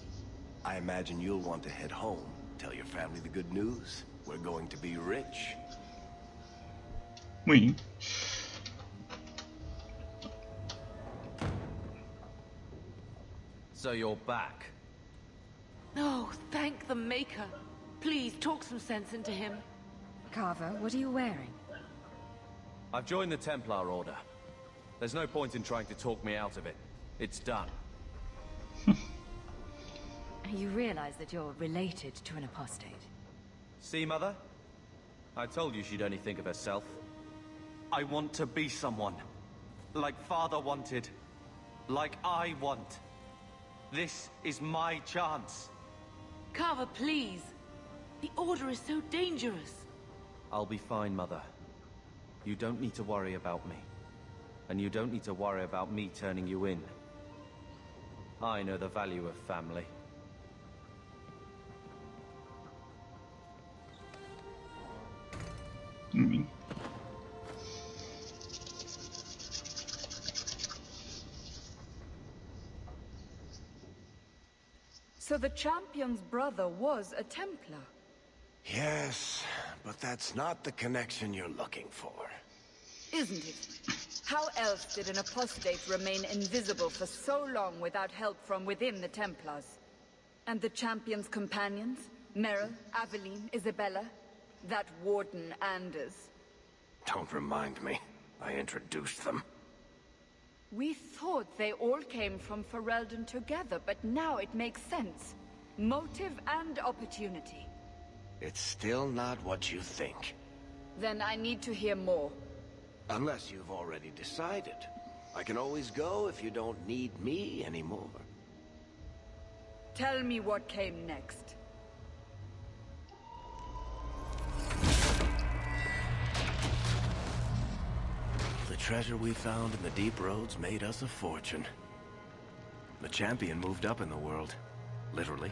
I imagine you'll want to head home, tell your family the good news. We're going to be rich. Muy bien. So you're back. No, thank the Maker. Please, talk some sense into him. Carver, what are you wearing? I've joined the Templar Order. There's no point in trying to talk me out of it. It's done. You realize that you're related to an apostate. See, Mother? I told you she'd only think of herself. I want to be someone. Like Father wanted. Like I want. This is my chance. Carver, please. The Order is so dangerous. I'll be fine, Mother. You don't need to worry about me. And you don't need to worry about me turning you in. I know the value of family. So the champion's brother was a Templar? Yes, but that's not the connection you're looking for. Isn't it? How else did an apostate remain invisible for so long without help from within the Templars? And the champion's companions? Merrill, Aveline, Isabella? That Warden Anders? Don't remind me. I introduced them. We thought they all came from Ferelden together, but now it makes sense. Motive and opportunity. It's still not what you think. Then I need to hear more. Unless you've already decided. I can always go if you don't need me anymore. Tell me what came next. The treasure we found in the deep roads made us a fortune. The champion moved up in the world. Literally.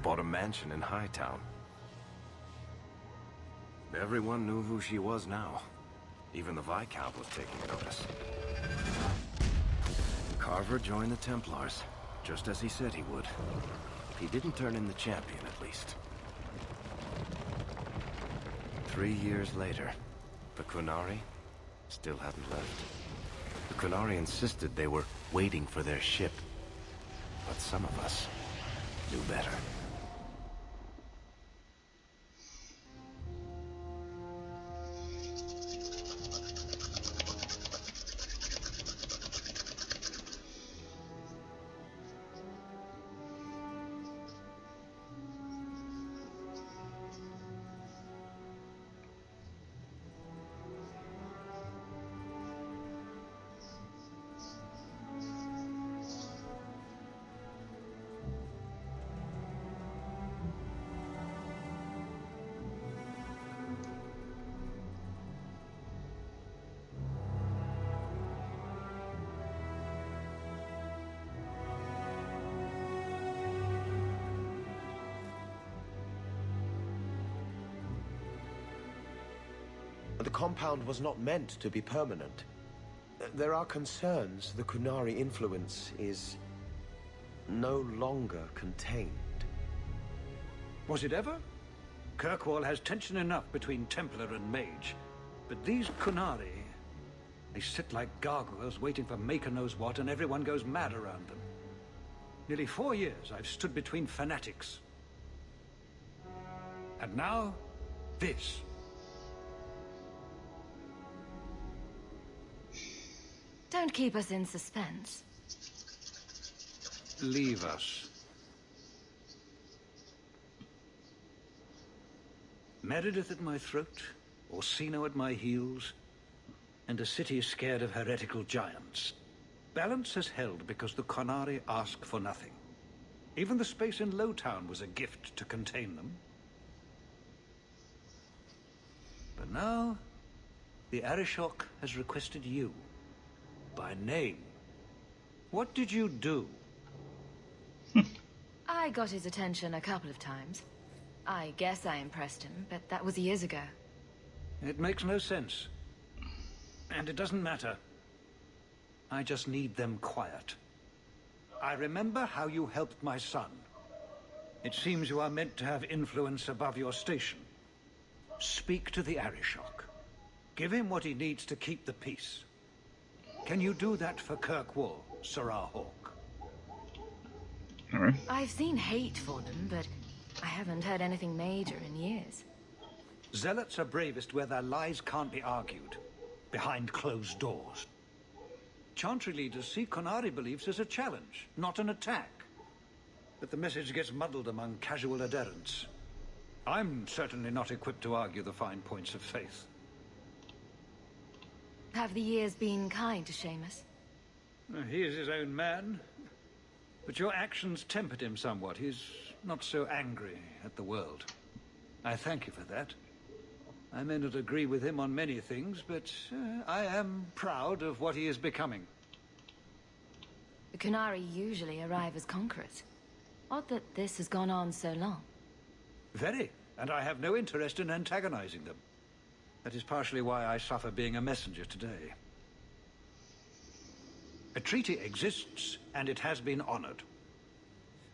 Bought a mansion in Hightown. Everyone knew who she was now. Even the Viscount was taking notice. Carver joined the Templars, just as he said he would. He didn't turn in the champion, at least. 3 years later, the Qunari still hadn't left. The Qunari insisted they were waiting for their ship. But some of us knew better. But the compound was not meant to be permanent. There are concerns the Qunari influence is no longer contained. Was it ever? Kirkwall has tension enough between Templar and Mage. But these Qunari, they sit like gargoyles waiting for Maker knows what, and everyone goes mad around them. Nearly 4 years I've stood between fanatics. And now, this. Don't keep us in suspense. Leave us. Meredith at my throat, Orsino at my heels, and a city scared of heretical giants. Balance has held because the Qunari ask for nothing. Even the space in Lowtown was a gift to contain them. But now, the Arishok has requested you, by name. What did you do? I got his attention a couple of times. I guess I impressed him, but that was years ago. It makes no sense. And it doesn't matter. I just need them quiet. I remember how you helped my son. It seems you are meant to have influence above your station. Speak to the Arishok. Give him what he needs to keep the peace. Can you do that for Kirkwall, Sarah Hawk? All right. I've seen hate for them, but I haven't heard anything major in years. Zealots are bravest where their lies can't be argued, behind closed doors. Chantry leaders see Qunari beliefs as a challenge, not an attack. But the message gets muddled among casual adherents. I'm certainly not equipped to argue the fine points of faith. Have the years been kind to Seamus? He is his own man. But your actions tempered him somewhat. He's not so angry at the world. I thank you for that. I may not agree with him on many things, but I am proud of what he is becoming. The Qunari usually arrive as conquerors. Odd that this has gone on so long. Very, and I have no interest in antagonizing them. That is partially why I suffer being a messenger today. A treaty exists, and it has been honored.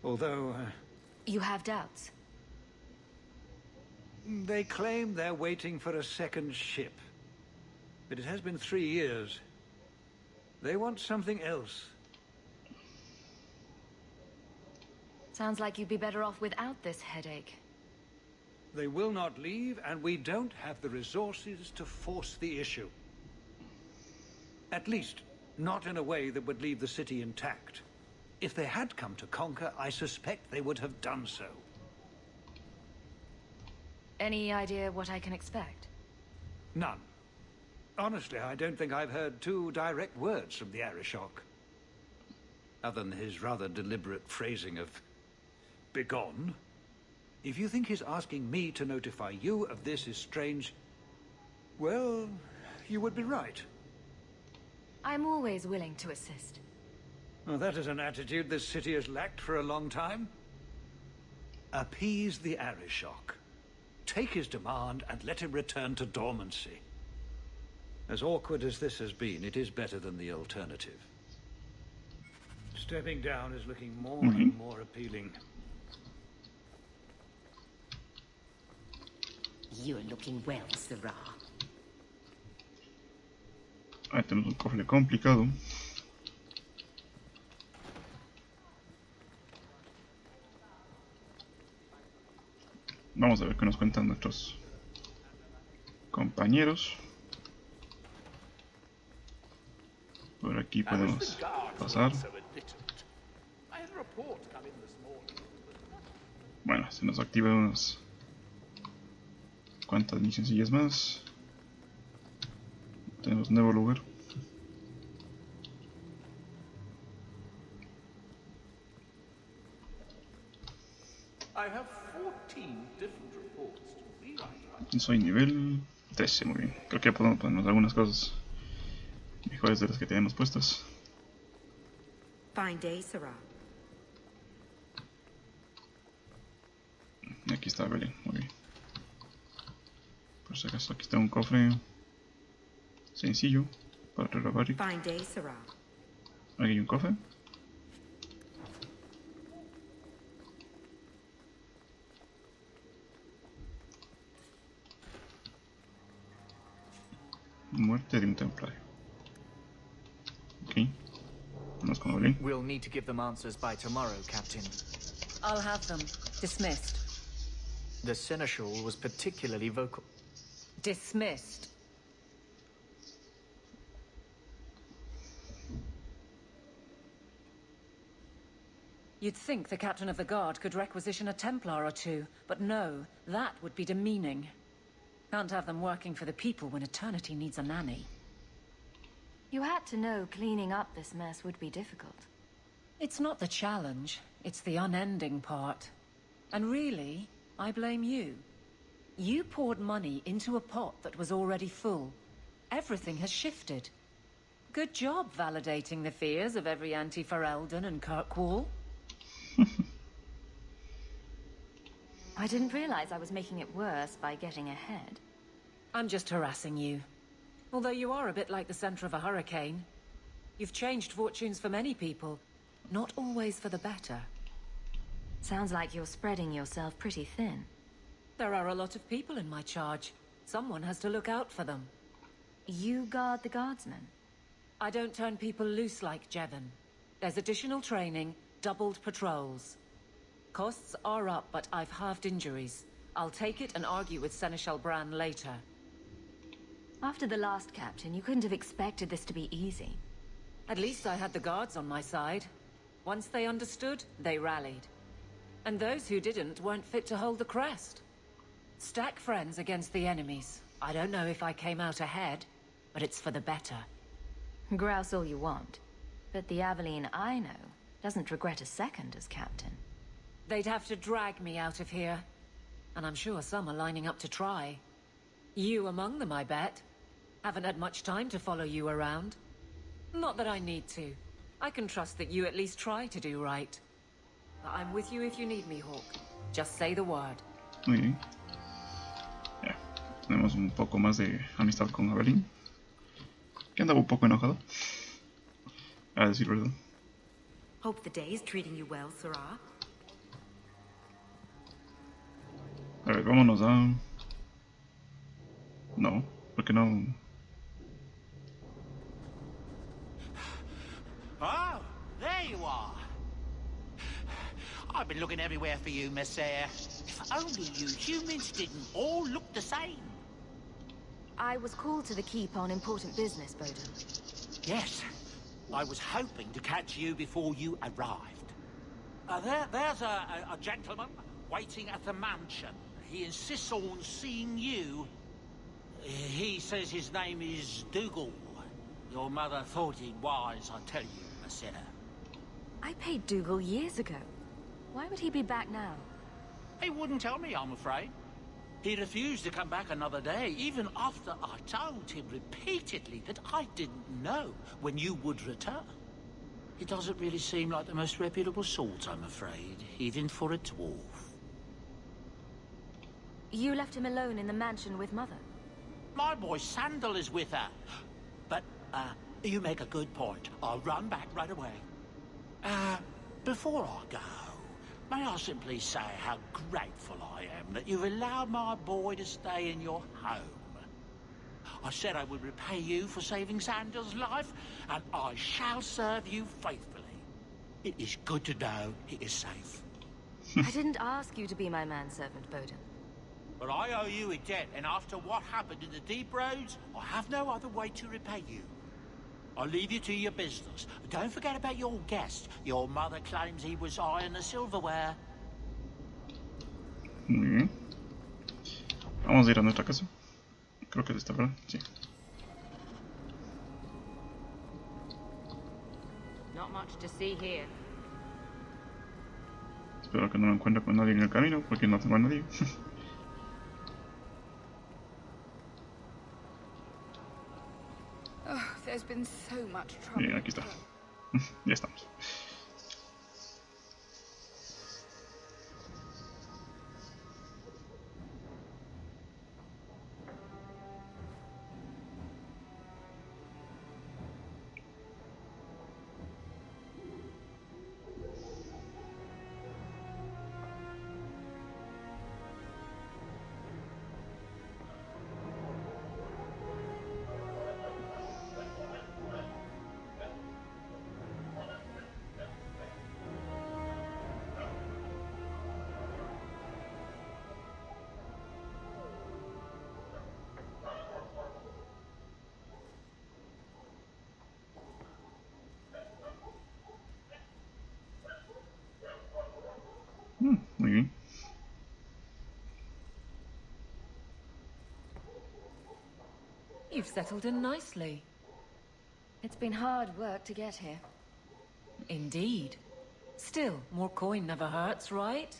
Although... You have doubts? They claim they're waiting for a second ship. But it has been 3 years. They want something else. Sounds like you'd be better off without this headache. They will not leave, and we don't have the resources to force the issue. At least, not in a way that would leave the city intact. If they had come to conquer, I suspect they would have done so. Any idea what I can expect? None. Honestly, I don't think I've heard 2 direct words from the Arishok. Other than his rather deliberate phrasing of... begone. If you think his asking me to notify you of this is strange, well, you would be right. I'm always willing to assist. Well, that is an attitude this city has lacked for a long time. Appease the Arishok. Take his demand and let him return to dormancy. As awkward as this has been, it is better than the alternative. Stepping down is looking more and more appealing. You're looking well, Sarah. Ahí tenemos un cofre complicado. Vamos a ver qué nos cuentan nuestros compañeros. Por aquí podemos pasar. Bueno, se nos activan unas cuantas misioncillas más. Tenemos nuevo lugar. Soy nivel 13, muy bien. Creo que podemos ponernos algunas cosas mejores de las que tenemos puestas. Fine day, Sarah. Aquí está Belén, muy bien. Por si acaso aquí está un cofre. Sencillo. Para grabare. Fine day, Sarah. Aquí hay un cofre. Muerte de un templario. Ok. Vamos con Evelyn. We'll need to give them answers by tomorrow, Captain. I'll have them. Dismissed. The Seneschal was particularly vocal. Dismissed. You'd think the Captain of the Guard could requisition a Templar or two, but no, that would be demeaning. Can't have them working for the people when eternity needs a nanny. You had to know cleaning up this mess would be difficult. It's not the challenge, it's the unending part. And really, I blame you. You poured money into a pot that was already full. Everything has shifted. Good job validating the fears of every anti-Ferelden and Kirkwall. I didn't realize I was making it worse by getting ahead. I'm just harassing you. Although you are a bit like the center of a hurricane. You've changed fortunes for many people, not always for the better. Sounds like you're spreading yourself pretty thin. There are a lot of people in my charge. Someone has to look out for them. You guard the guardsmen? I don't turn people loose like Jevon. There's additional training, doubled patrols. Costs are up, but I've halved injuries. I'll take it and argue with Seneschal Bran later. After the last captain, you couldn't have expected this to be easy. At least I had the guards on my side. Once they understood, they rallied. And those who didn't weren't fit to hold the crest. Stack friends against the enemies. I don't know if I came out ahead, but it's for the better. Grouse all you want. But the Aveline I know doesn't regret a second as captain. They'd have to drag me out of here. And I'm sure some are lining up to try. You among them, I bet. Haven't had much time to follow you around. Not that I need to. I can trust that you at least try to do right. But I'm with you if you need me, Hawk. Just say the word. Muy bien. Ya, tenemos un poco más de amistad con Evelyn, que andaba un poco enojado, a decir verdad. Hope the day is treating you well, Sarah. A ver, vámonos a... No, ¿por qué no? Oh, there you are. I've been looking everywhere for you, Messiah. If only you humans didn't all look the same. I was called to the keep on important business, Bowden. Yes, I was hoping to catch you before you arrived. There's a gentleman waiting at the mansion. He insists on seeing you. He says his name is Dougal. Your mother thought it wise, I tell you, Messiah. I paid Dougal years ago. Why would he be back now? He wouldn't tell me, I'm afraid. He refused to come back another day, even after I told him repeatedly that I didn't know when you would return. He doesn't really seem like the most reputable sort, I'm afraid, even for a dwarf. You left him alone in the mansion with Mother? My boy Sandal is with her. But, you make a good point. I'll run back right away. Before I go, may I simply say how grateful I am that you've allowed my boy to stay in your home. I said I would repay you for saving Sandal's life, and I shall serve you faithfully. It is good to know he is safe. I didn't ask you to be my manservant, Bowden. But I owe you a debt, and after what happened in the deep roads, I have no other way to repay you. I'll leave you to your business. Don't forget about your guest. Your mother claims he was eyeing the silverware. Muy bien. Vamos a ir a nuestra casa. Creo que es esta, ¿verdad? Sí. Not much to see here. Espero que no lo encuentre con nadie en el camino, porque no tengo a nadie. Oh, there's been so much trouble. Bien, aquí está. Ya estamos. Muy bien. You've settled in nicely. It's been hard work to get here. Indeed. Still, more coin never hurts, right?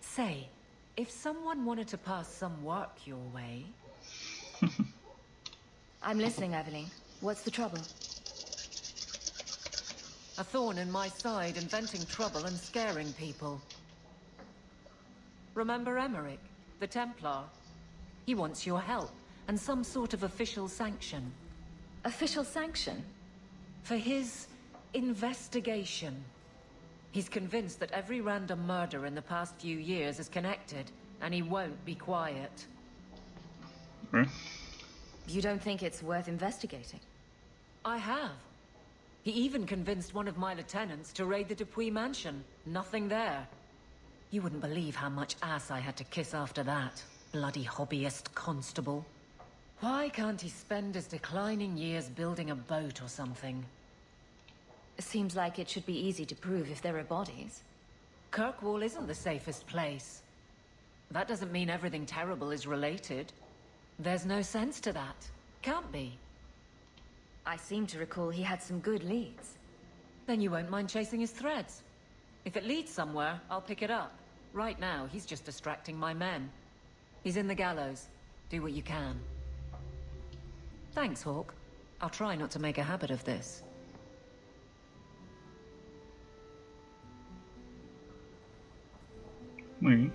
Say, if someone wanted to pass some work your way... I'm listening, Aveline. What's the trouble? A thorn in my side, inventing trouble and scaring people. Remember Emmerich, the Templar? He wants your help, and some sort of official sanction. Official sanction? For his investigation. He's convinced that every random murder in the past few years is connected, and he won't be quiet. You don't think it's worth investigating? I have. He even convinced one of my lieutenants to raid the Dupuis mansion. Nothing there. You wouldn't believe how much ass I had to kiss after that. Bloody hobbyist constable. Why can't he spend his declining years building a boat or something? Seems like it should be easy to prove if there are bodies. Kirkwall isn't the safest place. That doesn't mean everything terrible is related. There's no sense to that. Can't be. I seem to recall he had some good leads. Then you won't mind chasing his threads. If it leads somewhere, I'll pick it up. Right now, he's just distracting my men. He's in the gallows. Do what you can. Thanks, Hawk. I'll try not to make a habit of this. Muy bien.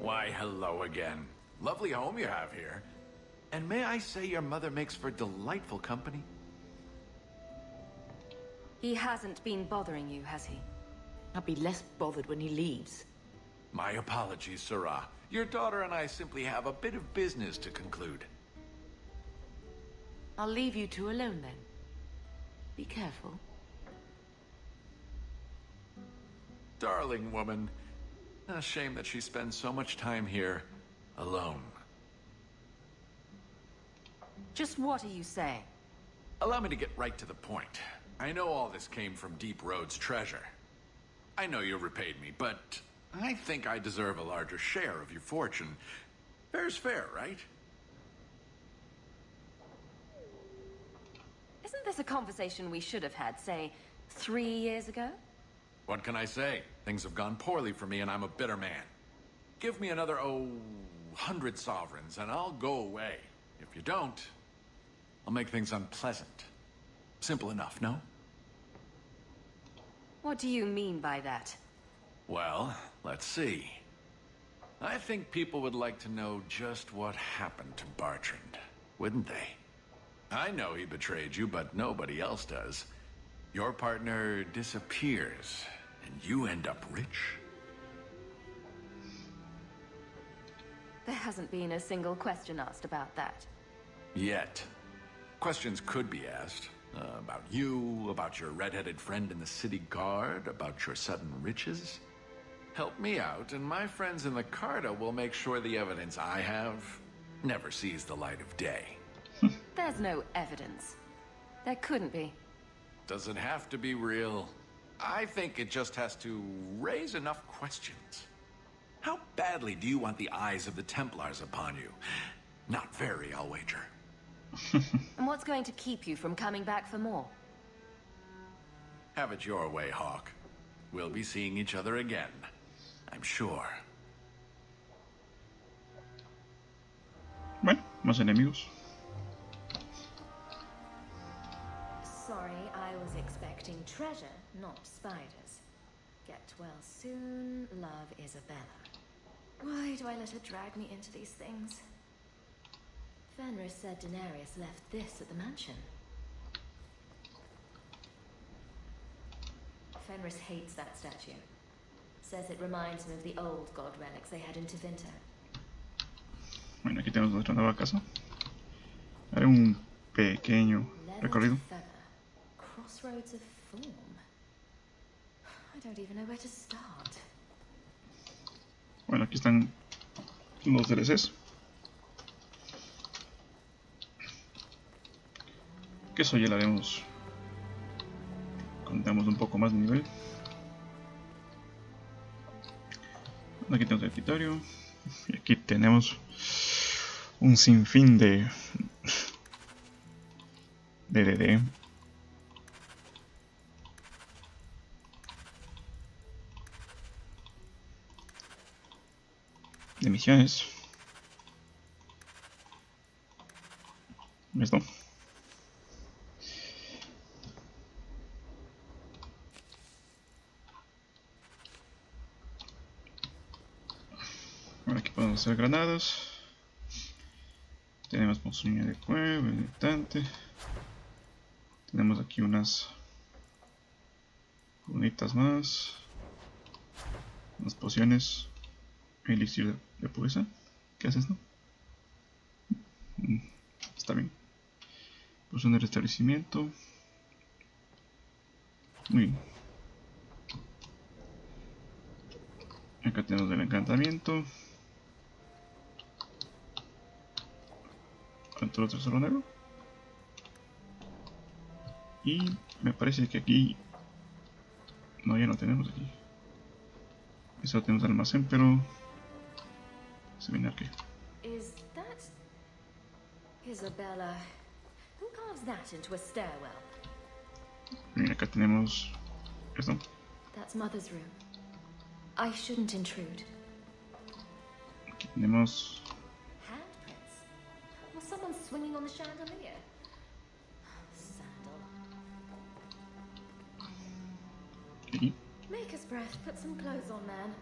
Why, hello again. Lovely home you have here. And may I say your mother makes for delightful company? He hasn't been bothering you, has he? I'll be less bothered when he leaves. My apologies, Sarah. Your daughter and I simply have a bit of business to conclude. I'll leave you two alone then. Be careful. Darling woman. A shame that she spends so much time here, alone. Just what are you saying? Allow me to get right to the point. I know all this came from Deep Road's treasure. I know you repaid me, but I think I deserve a larger share of your fortune. Fair's fair, right? Isn't this a conversation we should have had, say, 3 years ago? What can I say? Things have gone poorly for me and I'm a bitter man. Give me another, 100 sovereigns and I'll go away. If you don't, I'll make things unpleasant. Simple enough, no? What do you mean by that? Well, let's see. I think people would like to know just what happened to Bertrand, wouldn't they? I know he betrayed you, but nobody else does. Your partner disappears, and you end up rich. There hasn't been a single question asked about that. Yet. Questions could be asked. About you, about your red-headed friend in the city guard, about your sudden riches. Help me out, and my friends in the Carta will make sure the evidence I have never sees the light of day. There's no evidence. There couldn't be. Does it have to be real? I think it just has to raise enough questions. How badly do you want the eyes of the Templars upon you? Not very, I'll wager. And what's going to keep you from coming back for more? Have it your way, Hawk. We'll be seeing each other again, I'm sure. Bueno, más enemigos. Sorry, I was expecting treasure, not spiders. Get well soon, love Isabella. Why do I let her drag me into these things? Fenris said Daenerys left this at the mansion. Fenris hates that statue. Says it reminds him of the old god relics they had in Tevinter. Bueno, aquí tenemos nuestra nueva casa. Haré un pequeño recorrido. Crossroads of form. I don't even know where to start. Bueno, aquí están los DLCs. Que eso ya lo haremos cuando tengamos un poco más de nivel. Aquí tenemos el escritorio. Y aquí tenemos un sinfín de DD. De misiones. Esto. Ahora aquí podemos hacer granadas. Tenemos montaña de fuego, importante. Tenemos aquí unas bonitas más. Unas pociones. Elixir de pureza. ¿Qué hace esto? Está bien. Poción de restablecimiento. Muy bien. Acá tenemos el encantamiento. Otro tesoro negro. Y me parece que aquí... No, ya no tenemos aquí. Eso tenemos almacén, pero... Se viene aquí. Is that Isabella? Who carves that into a stairwell? Bien, acá tenemos esto. That's Mother's room. I shouldn't intrude. Aquí tenemos... Handprints? Was someone swinging on the chandelier? Sandal. Aquí. Make us breath. Put some clothes on, man.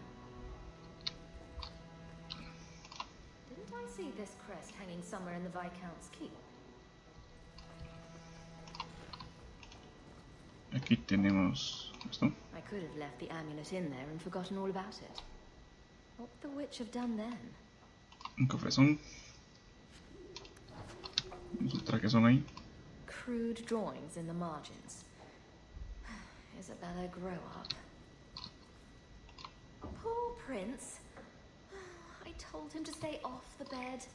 Didn't I see this crest hanging somewhere in the Viscount's keep? Aquí tenemos esto. I could have left the amulet in there and forgotten all about it. What would the witch have done then? Un cofrezón. Sus trajes son ahí. Crude drawings in the margins. Isabella, grow up. Poor Prince. I told him to stay off the bed.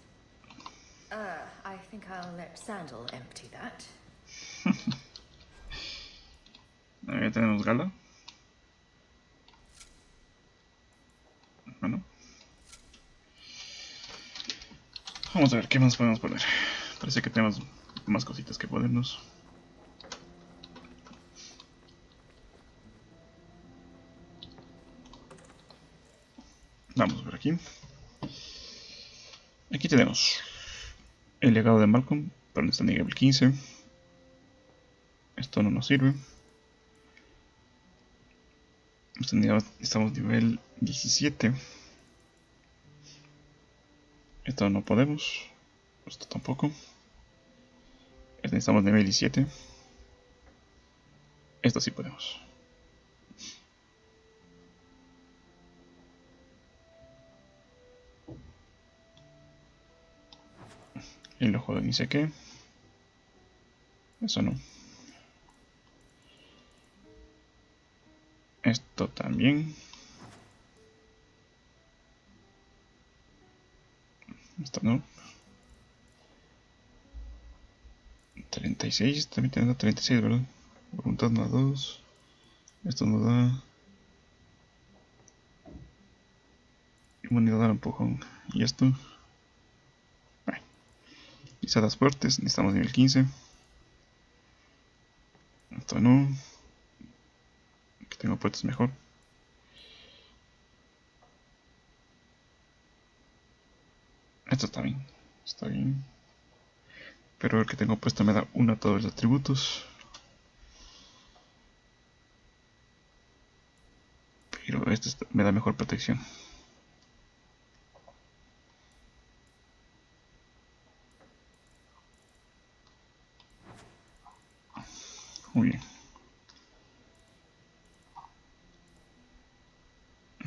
I think I'll let Sandal empty that. Ahí tenemos Gala. Bueno. Vamos a ver qué más podemos poner. Parece que tenemos más cositas que ponernos. Vamos a ver aquí. Aquí tenemos el legado de Malcolm, pero no está en nivel 15. Esto no nos sirve. Estamos nivel 17. Esto no podemos. Esto tampoco. Estamos nivel 17. Esto sí podemos. El ojo de ni sé qué. Eso no. Esto también. Esto no. 36, también tenemos 36, ¿verdad? Voluntad más 2. Esto nos da inmunidad al empujón. Y esto. Bueno. Pisadas fuertes, necesitamos nivel 15. Esto no. Que tengo puestos mejor. Esto está bien. Está bien. Pero el que tengo puesto me da uno a todos los atributos. Pero este me da mejor protección. Muy bien.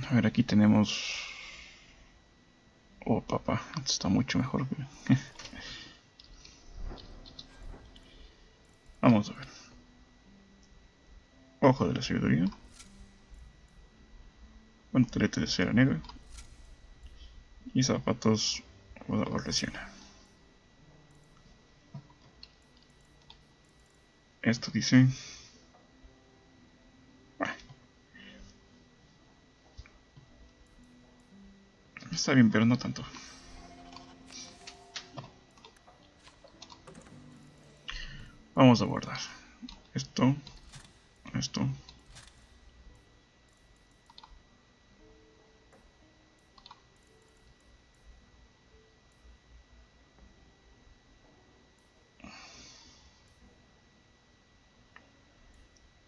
A ver, aquí tenemos... Oh, papá, esto está mucho mejor. Vamos a ver. Ojo de la sabiduría. Guantelete de cera negra. Y zapatos volador de siena. Esto dice... Está bien, pero no tanto. Vamos a guardar esto.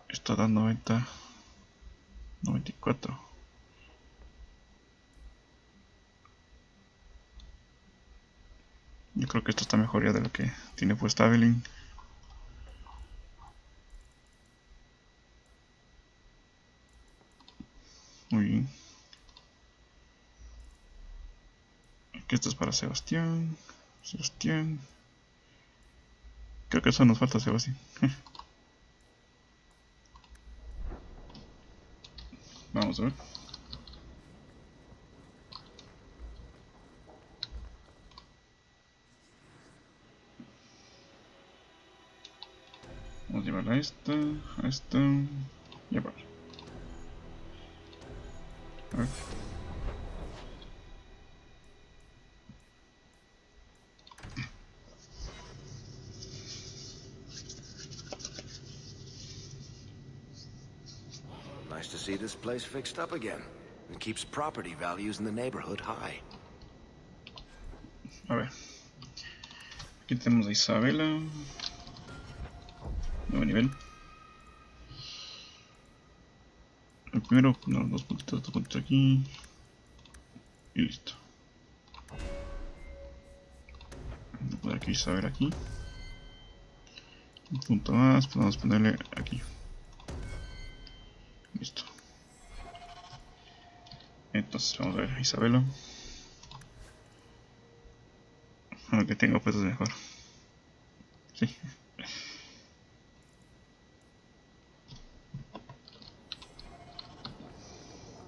Esto da 90, 94. Yo creo que esto está mejor ya de lo que tiene puesta Evelyn. Muy bien. Aquí esto es para Sebastián. Creo que eso nos falta, Sebastián. Vamos a ver. Vamos a llevarla a esta, y a ver. A ver. Nice to see this place fixed up again. It keeps property values in the neighborhood high. A ver. Aquí tenemos a Isabela. Nuevo nivel. El primero, no, dos puntitos aquí. Y listo. Voy a poner aquí Isabela aquí. Un punto más, podemos ponerle aquí. Listo. Entonces vamos a ver Isabela. Aunque tengo puestos mejor. Sí.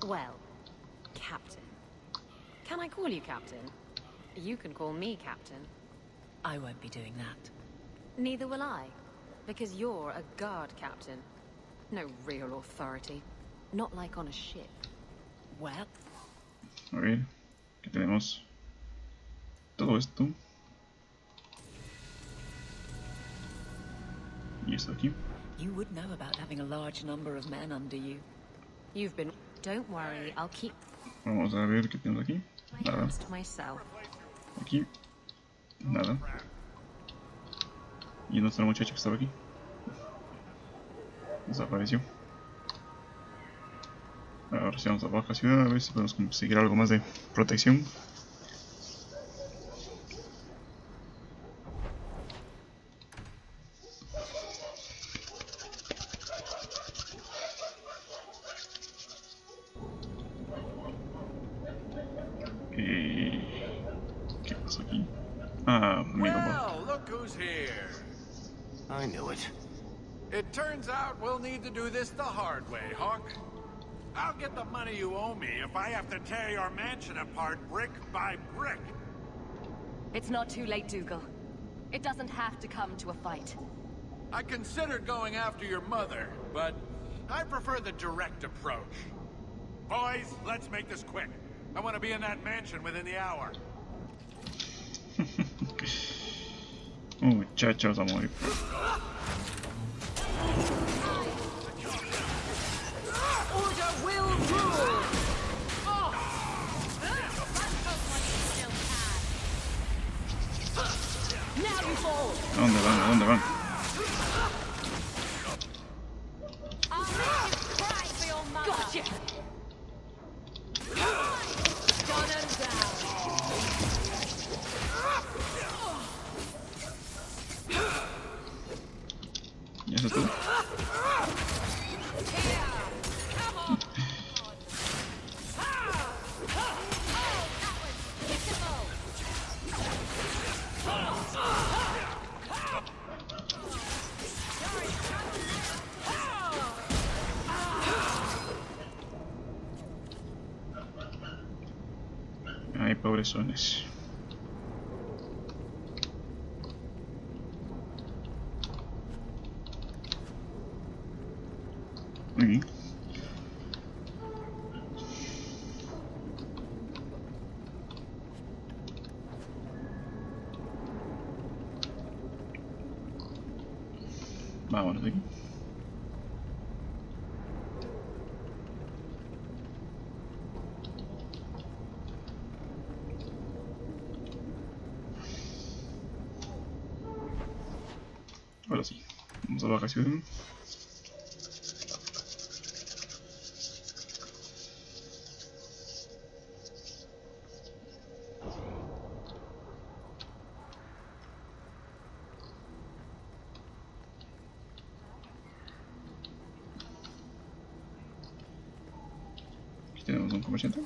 Well, Captain. Can I call you Captain? You can call me Captain. I won't be doing that. Neither will I, because you're a guard captain. No real authority. Not like on a ship. Well... A ver, ¿qué tenemos? Todo esto. Y esto aquí. You would know about having a large number of men under you. You've been... Don't worry, I'll keep... Vamos a ver qué tenemos aquí. my hands to myself. Aquí. Nada. Y nuestra muchacha que estaba aquí. Desapareció. Ahora sí vamos a bajar ciudad a ver si podemos conseguir algo más de protección. ¿Qué pasó aquí? Ah, amigo. Well, look who's here. I knew it. It turns out we'll need to do this the hard way, Hawk. I'll get the money you owe me if I have to tear your mansion apart brick by brick. It's not too late, Dougal. It doesn't have to come to a fight. I considered going after your mother, but I prefer the direct approach. Boys, let's make this quick. I want to be in that mansion within the hour. Muchachos, vamos a morir. Order will rule! Now you fall! ¿A dónde van? ¿A dónde van? Gotcha! Done and down! ¿Y eso es todo? Ay, pobrezones. Aquí. Vámonos de aquí. Ahora sí, vamos a la vacación. Aquí tenemos un comerciante.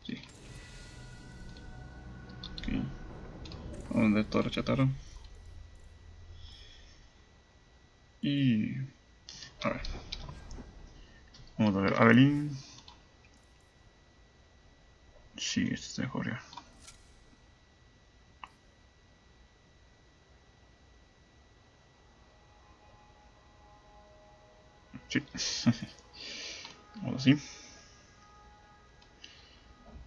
Sí. Ok. Vamos a vender toda la chatarra. Y... a ver. Vamos a ver, Avelin. Sí, este es mejor ya. Sí. Ahora sí.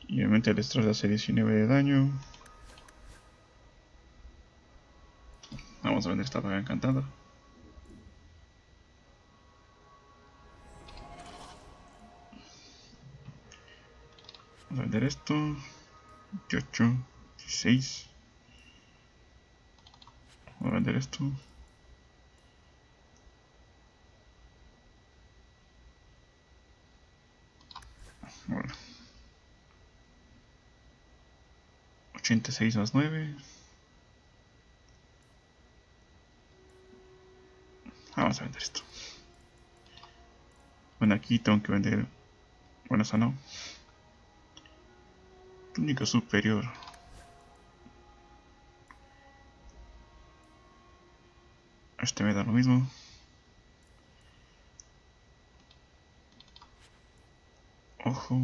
Y obviamente el destroz hace 19 de daño. Vamos a vender esta daga encantada. Vamos a vender esto. 18, 16. Vamos a vender esto. Bueno. 86 más 9. Vamos a vender esto. Bueno, aquí tengo que vender. Bueno, esa no. Túnica superior. Este me da lo mismo. Ojo.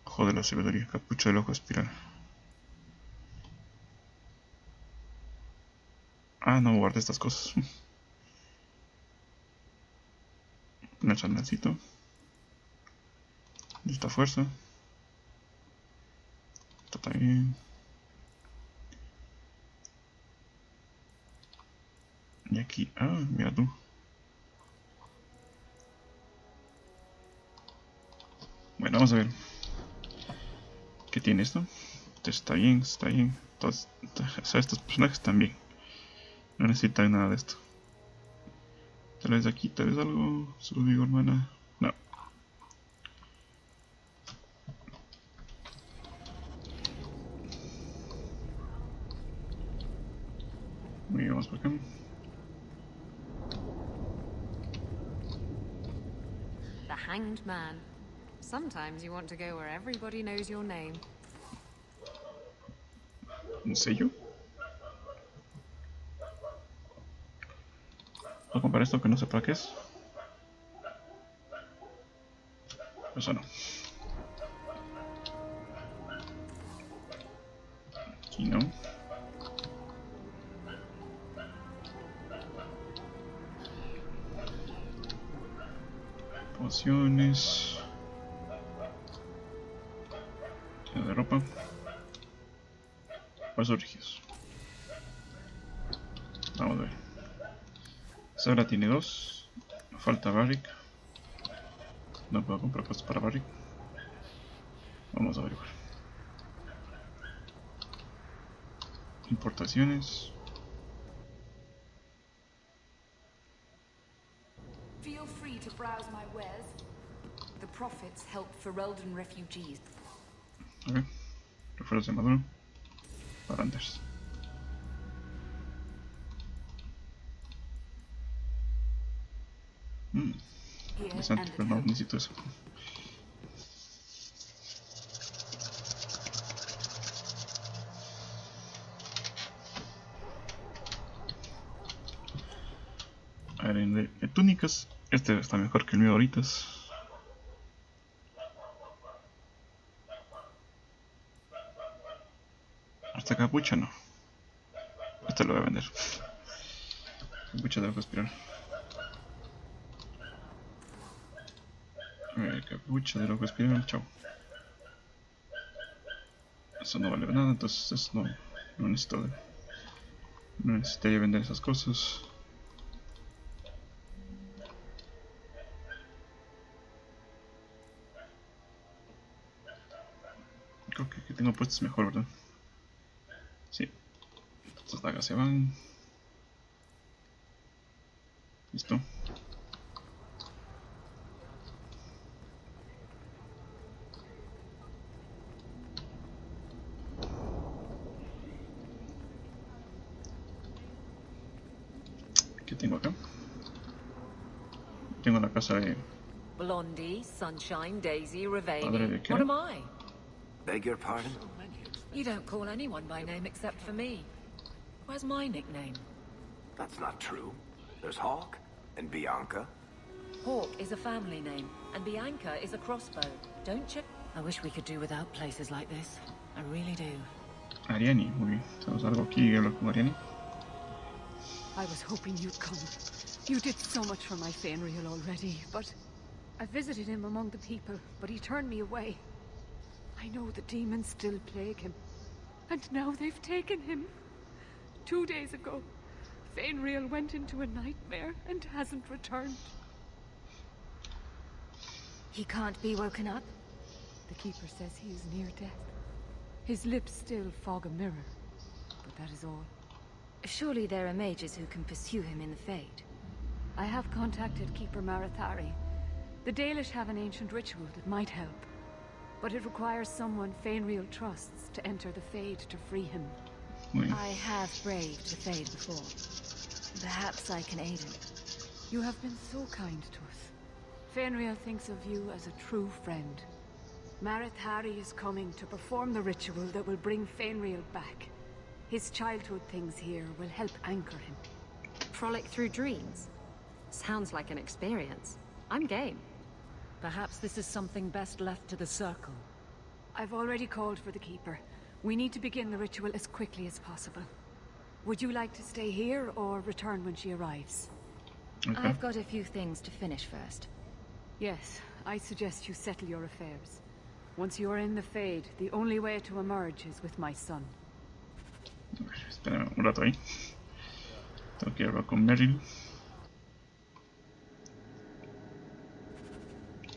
Ojo de la sabiduría. Capucha del ojo espiral. Ah, no guardé estas cosas. Un chandancito. Esta fuerza. Esto también. Y aquí. Ah, mira tú. Bueno, vamos a ver. ¿Qué tiene esto? Esto está bien, está bien. Todos, o sea, estos personajes están bien. No necesitan nada de esto. Tal vez aquí, tal vez algo. Su amigo hermana. No. Muy bien, vamos por acá. The Hanged Man. Sometimes you want to go where everybody knows your name. ¿Un sello? Voy a comprar esto que no sé para qué es. Eso no. Aquí no. Pociones. Tienda de ropa. Pasos rígidos. Vamos a ver. Sara tiene 2. Falta Barrick. No puedo comprar cosas para Barrick. Vamos a averiguar. Importaciones. Feel free to browse my wares. The profits help Ferelden refugees. Ok. Refuerzos de maduro. Para Anders. Interesante, pero no necesito eso. A ver, en túnicas, este está mejor que el mío ahorita. Esta capucha no. Este lo voy a vender. Capucha de ojo espiral. Capucha de loco espiral, chao. Eso no vale nada, entonces eso no necesito. No necesitaría vender esas cosas. Creo que tengo puestos mejor, ¿verdad? Sí. Estas dagas se van. Listo. ¿Qué tengo acá? Tengo la casa de... Blondie, Sunshine, Daisy, Padre Ravani. de qué? What am I? Beg your pardon? You don't call anyone by name except for me. Where's my nickname? That's not true. There's Hawk and Bianca. Hawk is a family name, and Bianca is a crossbow. Don't you? I wish we could do without places like this. I really do. Ariani, muy bien. Tenemos algo aquí que hablar con Ariani. I was hoping you'd come. You did so much for my Fenrir already, but I visited him among the people, but he turned me away. I know the demons still plague him, and now they've taken him. 2 days ago, Fenrir went into a nightmare and hasn't returned. He can't be woken up? The Keeper says he is near death. His lips still fog a mirror, but that is all. Surely there are mages who can pursue him in the Fade. I have contacted Keeper Marathari. The Dalish have an ancient ritual that might help, but it requires someone Fenrir trusts to enter the Fade to free him. I have braved the Fade before. Perhaps I can aid him. You have been so kind to us. Fenrir thinks of you as a true friend. Marathari is coming to perform the ritual that will bring Fenrir back. His childhood things here will help anchor him. Frolic through dreams? Sounds like an experience. I'm game. Perhaps this is something best left to the Circle. I've already called for the Keeper. We need to begin the ritual as quickly as possible. Would you like to stay here or return when she arrives? Okay. I've got a few things to finish first. Yes, I suggest you settle your affairs. Once you're in the Fade, the only way to emerge is with my son. Espera un rato ahí. Tengo que hablar con Meryl.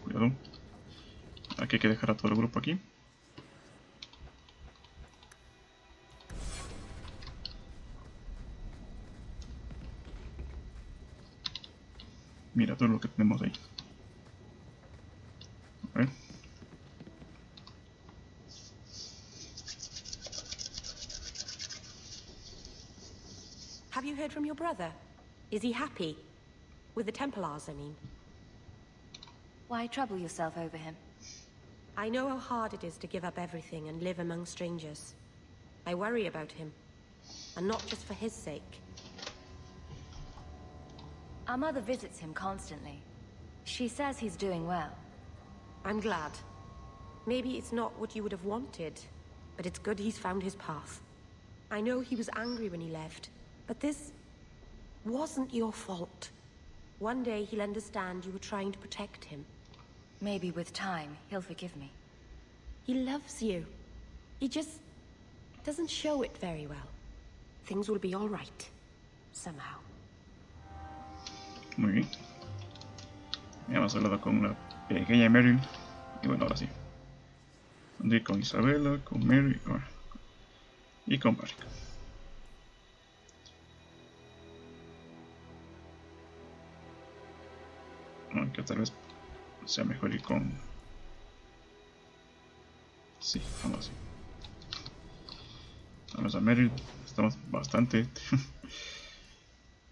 Cuidado. Aquí hay que dejar a todo el grupo aquí. Mira todo lo que tenemos ahí. A ver. Have you heard from your brother? Is he happy? With the Templars, I mean. Why trouble yourself over him? I know how hard it is to give up everything and live among strangers. I worry about him. And not just for his sake. Our mother visits him constantly. She says he's doing well. I'm glad. Maybe it's not what you would have wanted, but it's good he's found his path. I know he was angry when he left, but this wasn't your fault. One day he'll understand you were trying to protect him. Maybe with time, he'll forgive me. He loves you. He just doesn't show it very well. Things will be all right. Somehow. Muy bien. Ya hemos hablado con la pequeña Meryl. Y bueno, ahora sí. André con Isabela, con Meryl y con Patrick. Aunque tal vez sea mejor ir con... Sí, vamos así. Vamos a Meryl. Estamos bastante...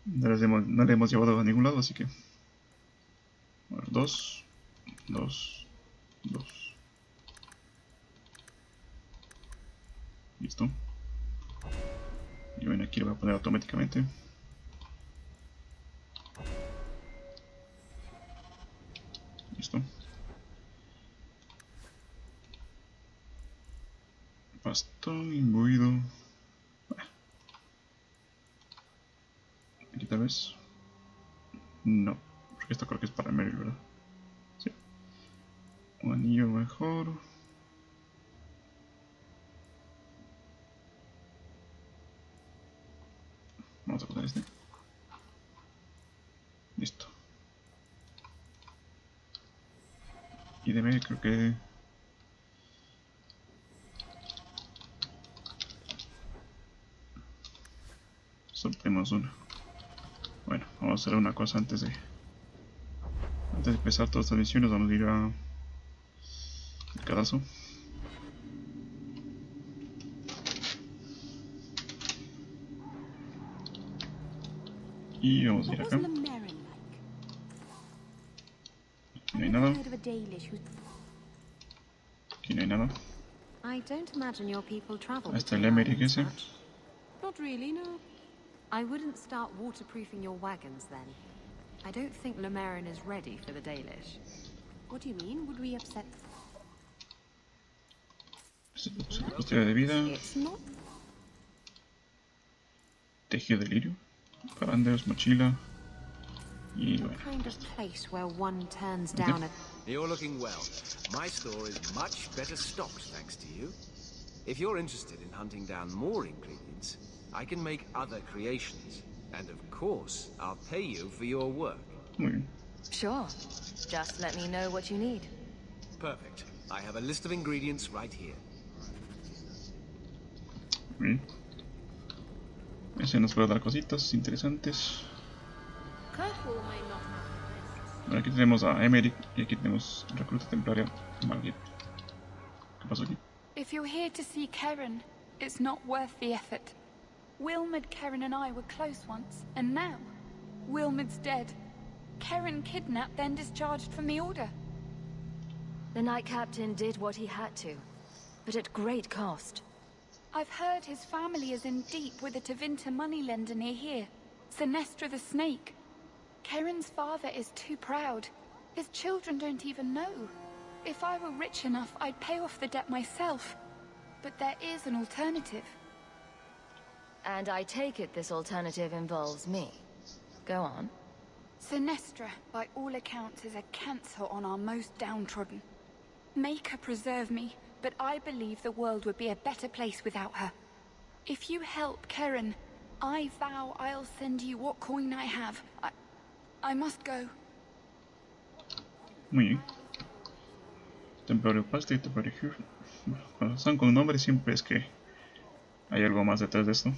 no le hemos llevado a ningún lado, así que... Bueno, 2. Listo. Y bueno, aquí lo voy a poner automáticamente. Listo. Bastón imbuido. Aquí tal vez. No, porque esto creo que es para Meryl, ¿verdad? Sí. Un anillo mejor. Vamos a poner este. Listo. Y de B creo que... Soltemos uno. Bueno, vamos a hacer una cosa antes de empezar todas estas misiones. Vamos a ir a el cadazo. Y vamos a ir acá. No hay nada. Aquí no hay nada. I don't imagine your people travel. Ahí está el Emmerich ese. Not really, no. I wouldn't start waterproofing your wagons then. I don't think Lemarin is ready for the Dalish. What do you mean? Would we upset? Historia de vida. Tejido de lirio. Paranderos, mochila. Y bueno. Kind of place where one turns down a... You're looking well. My store is much better stocked thanks to you. If you're interested in hunting down more ingredients, I can make other creations. And of course, I'll pay you for your work. Muy bien. Sure. Just let me know what you need. Perfect. I have a list of ingredients right here. Bien. Ese nos puede dar cositas interesantes. Bueno, aquí tenemos a Emmerich y aquí tenemos recluta templaria Margit. ¿Qué pasó aquí? If you're here to see Keren, it's not worth the effort. Wilmod, Keren and I were close once, and now Wilmod's dead. Keren kidnapped, then discharged from the Order. The Knight Captain did what he had to, but at great cost. I've heard his family is in deep with a Tevinter moneylender near here, Sinestra the Snake. Keren's father is too proud. His children don't even know. If I were rich enough, I'd pay off the debt myself. But there is an alternative. And I take it this alternative involves me. Go on. Sinestra, by all accounts, is a cancer on our most downtrodden. Make her preserve me, but I believe the world would be a better place without her. If you help Keren, I vow I'll send you what coin I have. I must go. Muy bien. Templario Paste y Templario Hugh. Cuando están con nombres siempre es que hay algo más detrás de esto.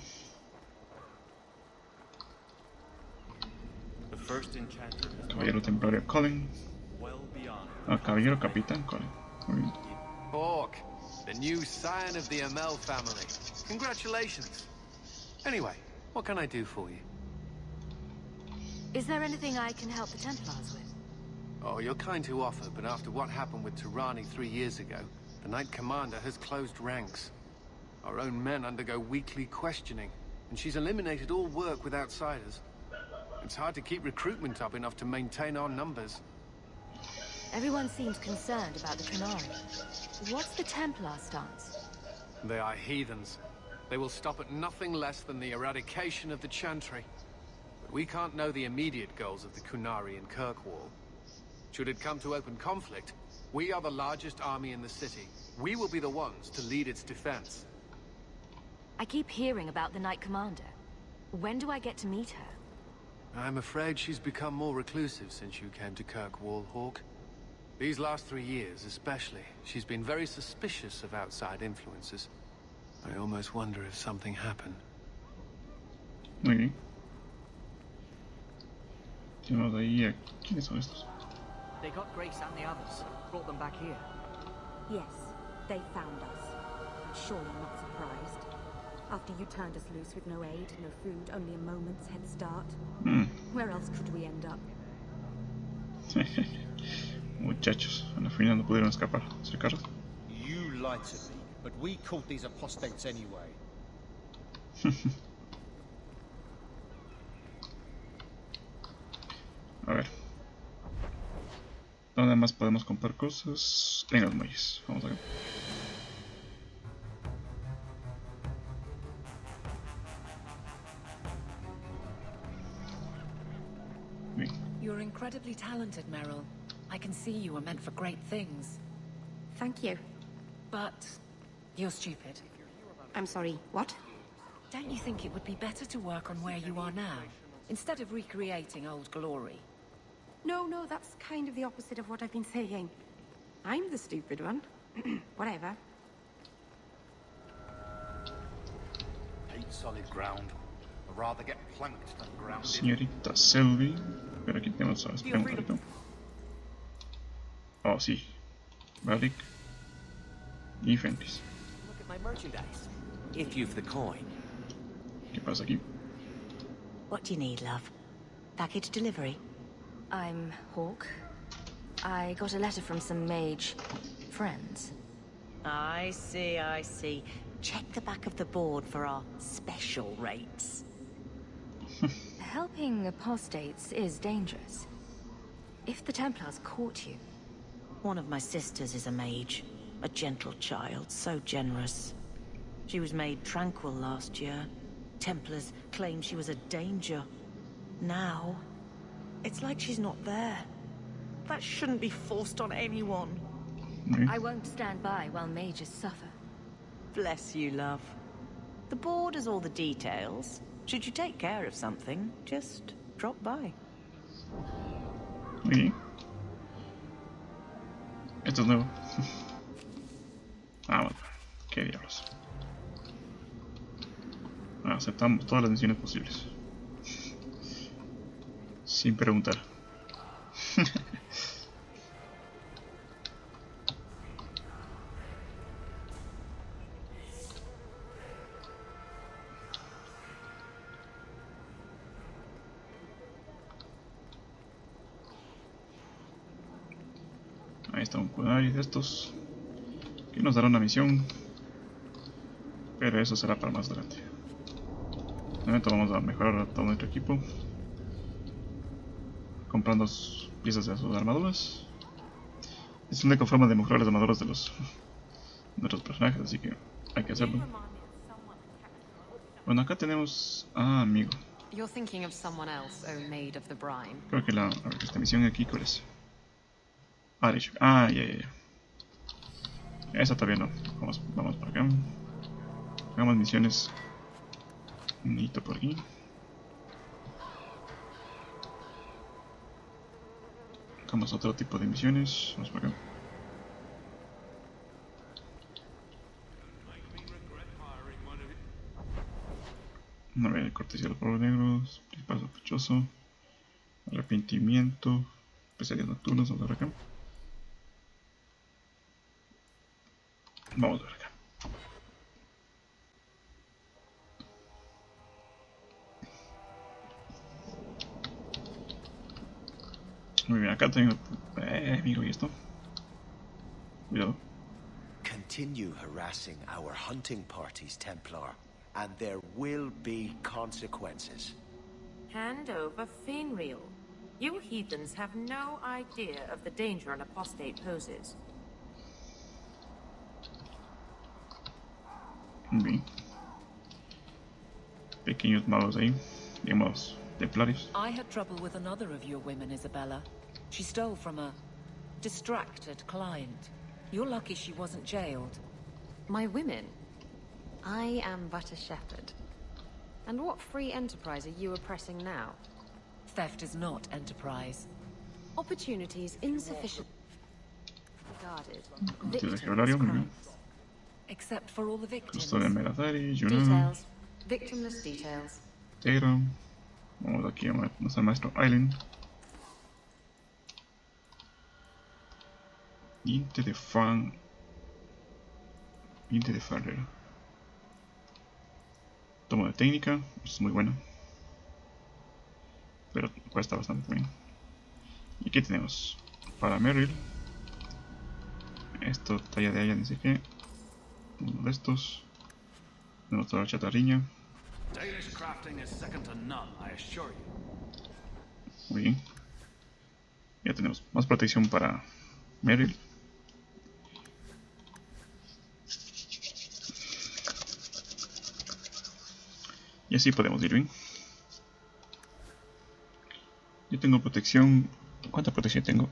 Caballero Templario Colin. Caballero Capitán Colin. Muy bien. Hawk, the new scion of the Amel family. Congratulations. Anyway, what can I do for you? Is there anything I can help the Templars with? Oh, you're kind to offer, but after what happened with Tirani 3 years ago, the Knight Commander has closed ranks. Our own men undergo weekly questioning, and she's eliminated all work with outsiders. It's hard to keep recruitment up enough to maintain our numbers. Everyone seems concerned about the Qunari. What's the Templar stance? They are heathens. They will stop at nothing less than the eradication of the Chantry. But we can't know the immediate goals of the Qunari in Kirkwall. Should it come to open conflict, we are the largest army in the city. We will be the ones to lead its defense. I keep hearing about the Knight Commander. When do I get to meet her? I'm afraid she's become more reclusive since you came to Kirkwall, Hawk. These last 3 years especially, she's been very suspicious of outside influences. I almost wonder if something happened. Muy bien. Tenemos ahí a... ¿Quiénes son estos? They got Grace and the others. Brought them back here. Yes, they found us. Surely not surprised. After you turned us loose with no aid, no food, only a moment's head start. Where else could we end up? Muchachos, a la final no pudieron escapar. ¿Se carros? You lied to me, but we caught these apostates anyway. A ver. ¿Dónde más podemos comprar cosas? En los muelles. Vamos a ver. You're incredibly talented, Meryl. I can see you were meant for great things. Thank you. But you're stupid. I'm sorry, what? Don't you think it would be better to work on where you are now, instead of recreating old glory? No, that's kind of the opposite of what I've been saying. I'm the stupid one. Whatever. Hate solid ground. I'd rather get planked than grounded. Señorita Selby. Pero aquí tenemos a espera un ratito. Oh, sí. Barrick. Y Fenris. Look at my merchandise. If you've the coin. ¿Qué pasa aquí? What do you need, love? Package delivery? I'm Hawk. I got a letter from some mage friends. I see. Check the back of the board for our special rates. Helping apostates is dangerous. If the Templars caught you... One of my sisters is a mage. A gentle child, so generous. She was made tranquil last year. Templars claimed she was a danger. Now, it's like she's not there. That shouldn't be forced on anyone. I won't stand by while mages suffer. Bless you, love. The board has all the details. Should you take care of something, just drop by. Muy bien. Esto es nuevo. Bueno. Qué diablos. Aceptamos todas las misiones posibles. Sin preguntar. Ahí está un cuadrario de estos que nos dará una misión, pero eso será para más adelante. De momento vamos a mejorar todo nuestro equipo comprando piezas de sus armaduras. Es una única forma de mejorar las armaduras de nuestros personajes, así que hay que hacerlo. Bueno, acá tenemos a amigo. You're thinking of someone else, oh maid of the brine. Creo que esta misión aquí, ¿cuál es? Ya. Esa todavía no. Vamos por acá. Hagamos misiones. Un hito por aquí. Hagamos otro tipo de misiones. Vamos por acá. No ve cortesía de los polvos negros. Principal sospechoso. Arrepentimiento. Pesadillas nocturnas. Vamos por acá. Vamos a ver acá. Muy bien, acá tengo... amigo, ¿y esto? Cuidado. Continue harassing our hunting parties, Templar, and there will be consequences. Hand over Fenrir. You heathens have no idea of the danger an apostate poses. Bien. Pequeños malos ahí, digamos, templarios. I had trouble with another of your women, Isabella. She stole from a distracted client. You're lucky she wasn't jailed. My women? I am but a shepherd. And what free enterprise are you oppressing now? Theft is not enterprise. Opportunities insufficient guarded. Victims crimes. Except for all the victims. Custodia Megadari, Juno. Details. Victimless details. Tegra. Vamos aquí a nuestro maestro Island. Diente de Ferrer. Tomo de técnica, es muy bueno. Pero cuesta bastante bien. Y aquí tenemos para Merrill. Esto, talla de haya, ni sé qué. Uno de estos. Tenemos toda la chatarriña. Danish crafting is second to none, I assure you. Muy bien. Ya tenemos más protección para Merrill. Y así podemos ir bien. Yo tengo protección. ¿Cuánta protección tengo?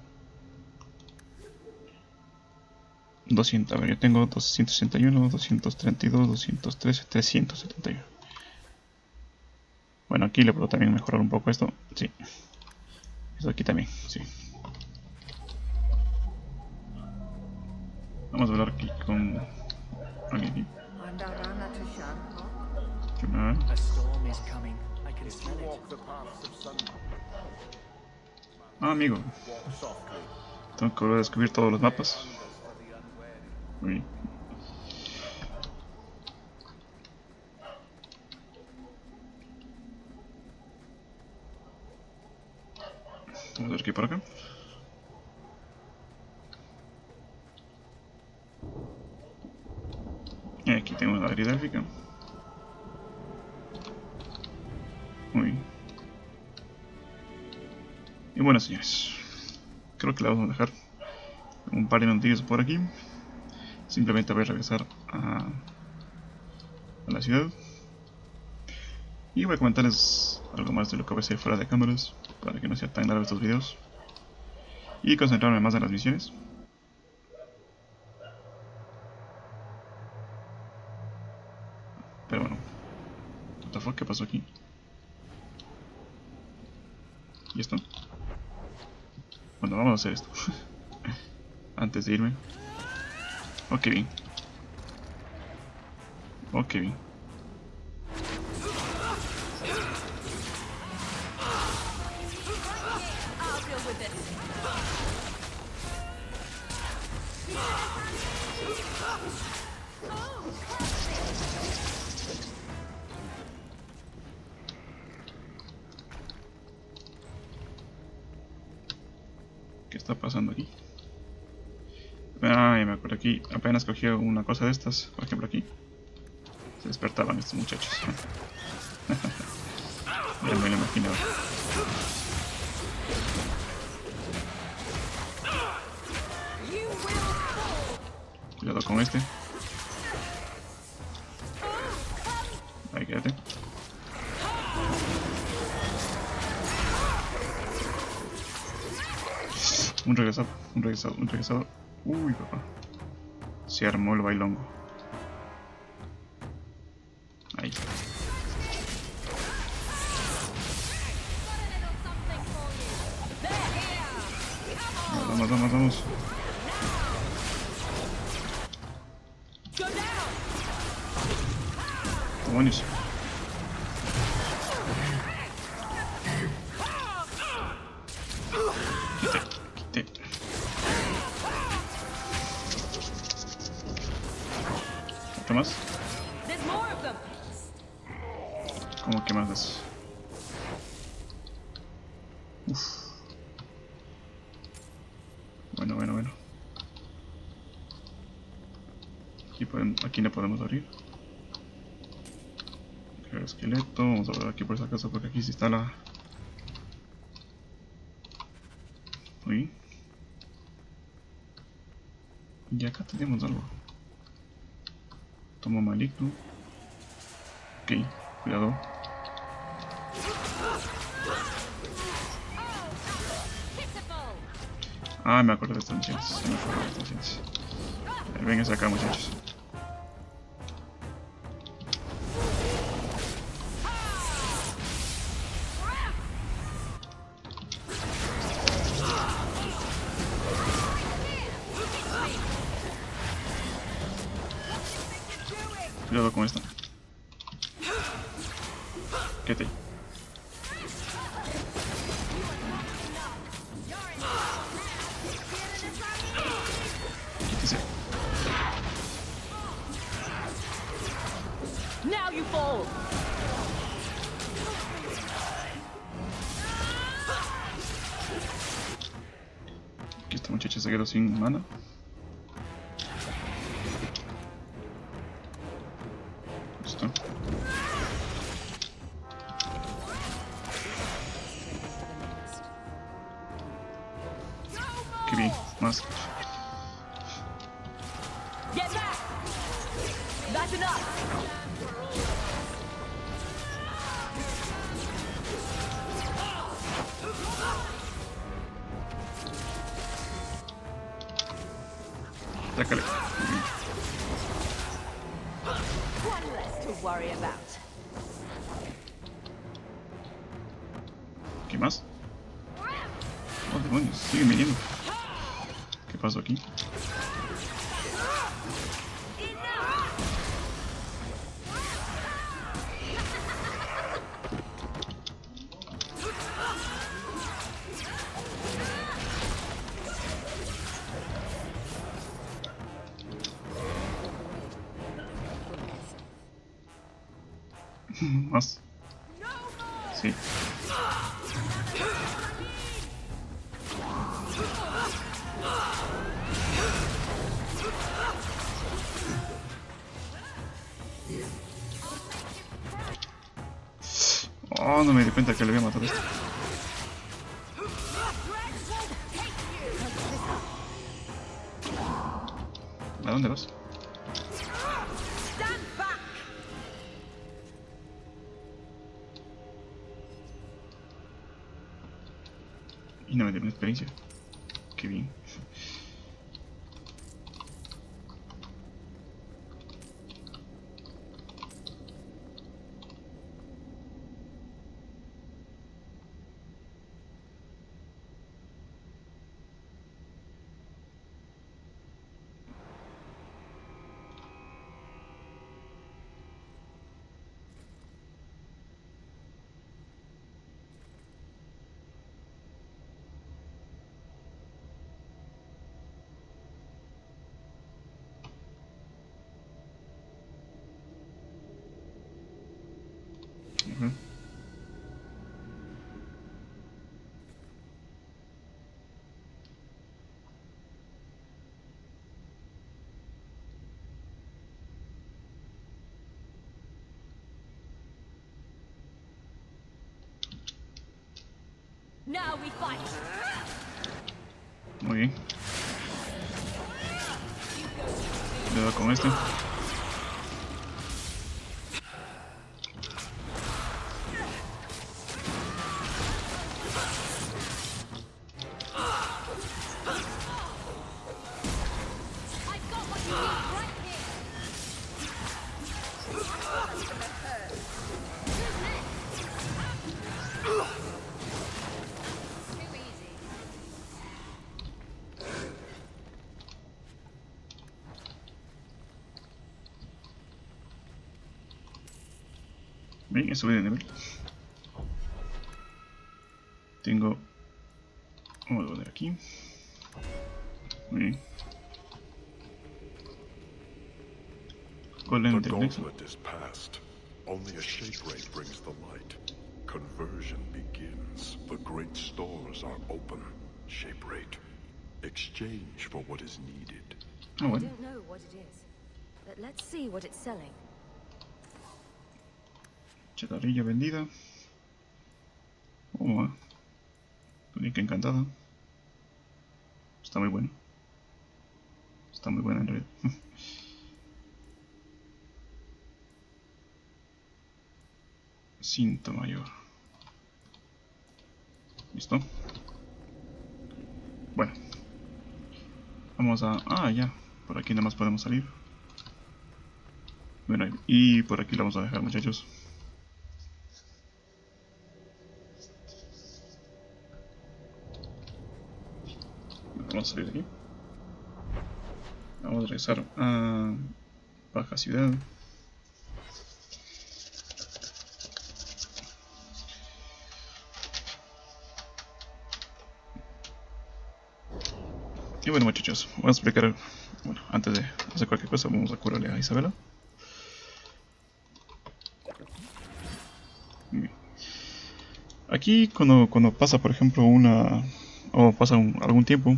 200. A ver, yo tengo 261, 232, 213, 371. Bueno, aquí le puedo también mejorar un poco esto. Sí. Eso aquí también, sí. Vamos a hablar aquí con alguien. ¿Qué más? Ah, amigo. Tengo que volver a descubrir todos los mapas. Uy. Vamos a ver qué hay por acá. Y aquí tengo una galería élfica. Uy. Y bueno, señores, creo que la vamos a dejar un par de minutillos por aquí. Simplemente voy a regresar a la ciudad y voy a comentarles algo más de lo que voy a hacer fuera de cámaras, para que no sea tan largo estos videos y concentrarme más en las misiones. Pero bueno, what the fuck, ¿qué pasó aquí? ¿Y esto? Bueno, vamos a hacer esto antes de irme. Ok, bien. Ok, bien. ¿Qué está pasando aquí? Ay, me acuerdo aquí. Apenas cogí una cosa de estas. Por ejemplo aquí. Se despertaban estos muchachos. Ya me lo imaginaba. Cuidado con este. Ahí quédate. Un regresado, un regresado, un regresado. Uy, papá. Se armó el bailongo. Ahí. Vamos, vamos, vamos. Demonios. Quite. ¿Qué más? ¿Cómo que más de eso? Uf. Bueno. Aquí no podemos abrir. El esqueleto. Vamos a ver aquí por esa casa porque aquí se instala. Uy. Y acá tenemos algo. Tomo maligno. Ok, cuidado. Ah, me acuerdo de estas misiones. Vengan acá, muchachos. Cuidado con esto. Quédate. Quítese. Now you fall. Aquí esta muchacha se quedó sin mana. Listo. Qué bien, más. Get back. That's enough. Sácale. One less to worry about. ¿Qué más? Oh, demonios, siguen viniendo. ¿Qué pasó aquí? Más. Sí. Oh, no me di cuenta que le había matado esto. ¿A dónde vas? Y no me dio una experiencia. Qué bien. Now we fight. Muy bien. Cuidado con este. Bien, he subido de nivel. Tengo... Vamos a poner aquí. Muy bien. Golem The del nexo. gauntlet is past. Only a shape ray brings the light. Conversion begins. The great stores are open. Shape rate. Exchange for what is needed. Ah, bueno. I don't know what it is, but let's see what it's selling. Chatarrilla vendida. Oh, túnica encantada. Está muy bueno. Está muy buena en realidad. Cinto mayor. ¿Listo? Bueno. Vamos a... Ah, ya. Por aquí nada más podemos salir. Bueno, y por aquí lo vamos a dejar, muchachos. Vamos a salir de aquí. Vamos a regresar a Baja Ciudad. Y bueno, muchachos, voy a explicar. Bueno, antes de hacer cualquier cosa, vamos a curarle a Isabela. Bien. Aquí, cuando pasa, por ejemplo, o pasa algún tiempo,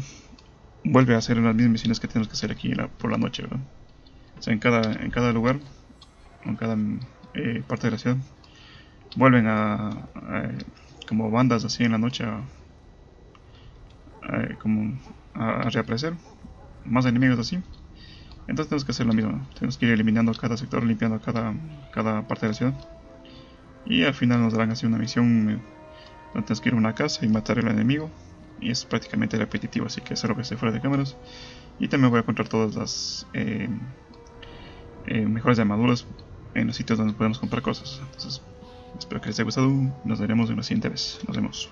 vuelve a hacer las mismas misiones que tenemos que hacer aquí por la noche, ¿verdad? O sea, en cada lugar, en cada parte de la ciudad, vuelven como bandas así en la noche a reaparecer, más enemigos así. Entonces tenemos que hacer lo mismo, tenemos que ir eliminando cada sector, limpiando cada parte de la ciudad. Y al final nos darán así una misión donde tenemos que ir a una casa y matar al enemigo. Y es prácticamente repetitivo, así que eso es lo que estoy fuera de cámaras. Y también voy a encontrar todas las mejoras de armaduras en los sitios donde podemos comprar cosas. Entonces, espero que les haya gustado. Nos veremos en la siguiente vez. Nos vemos.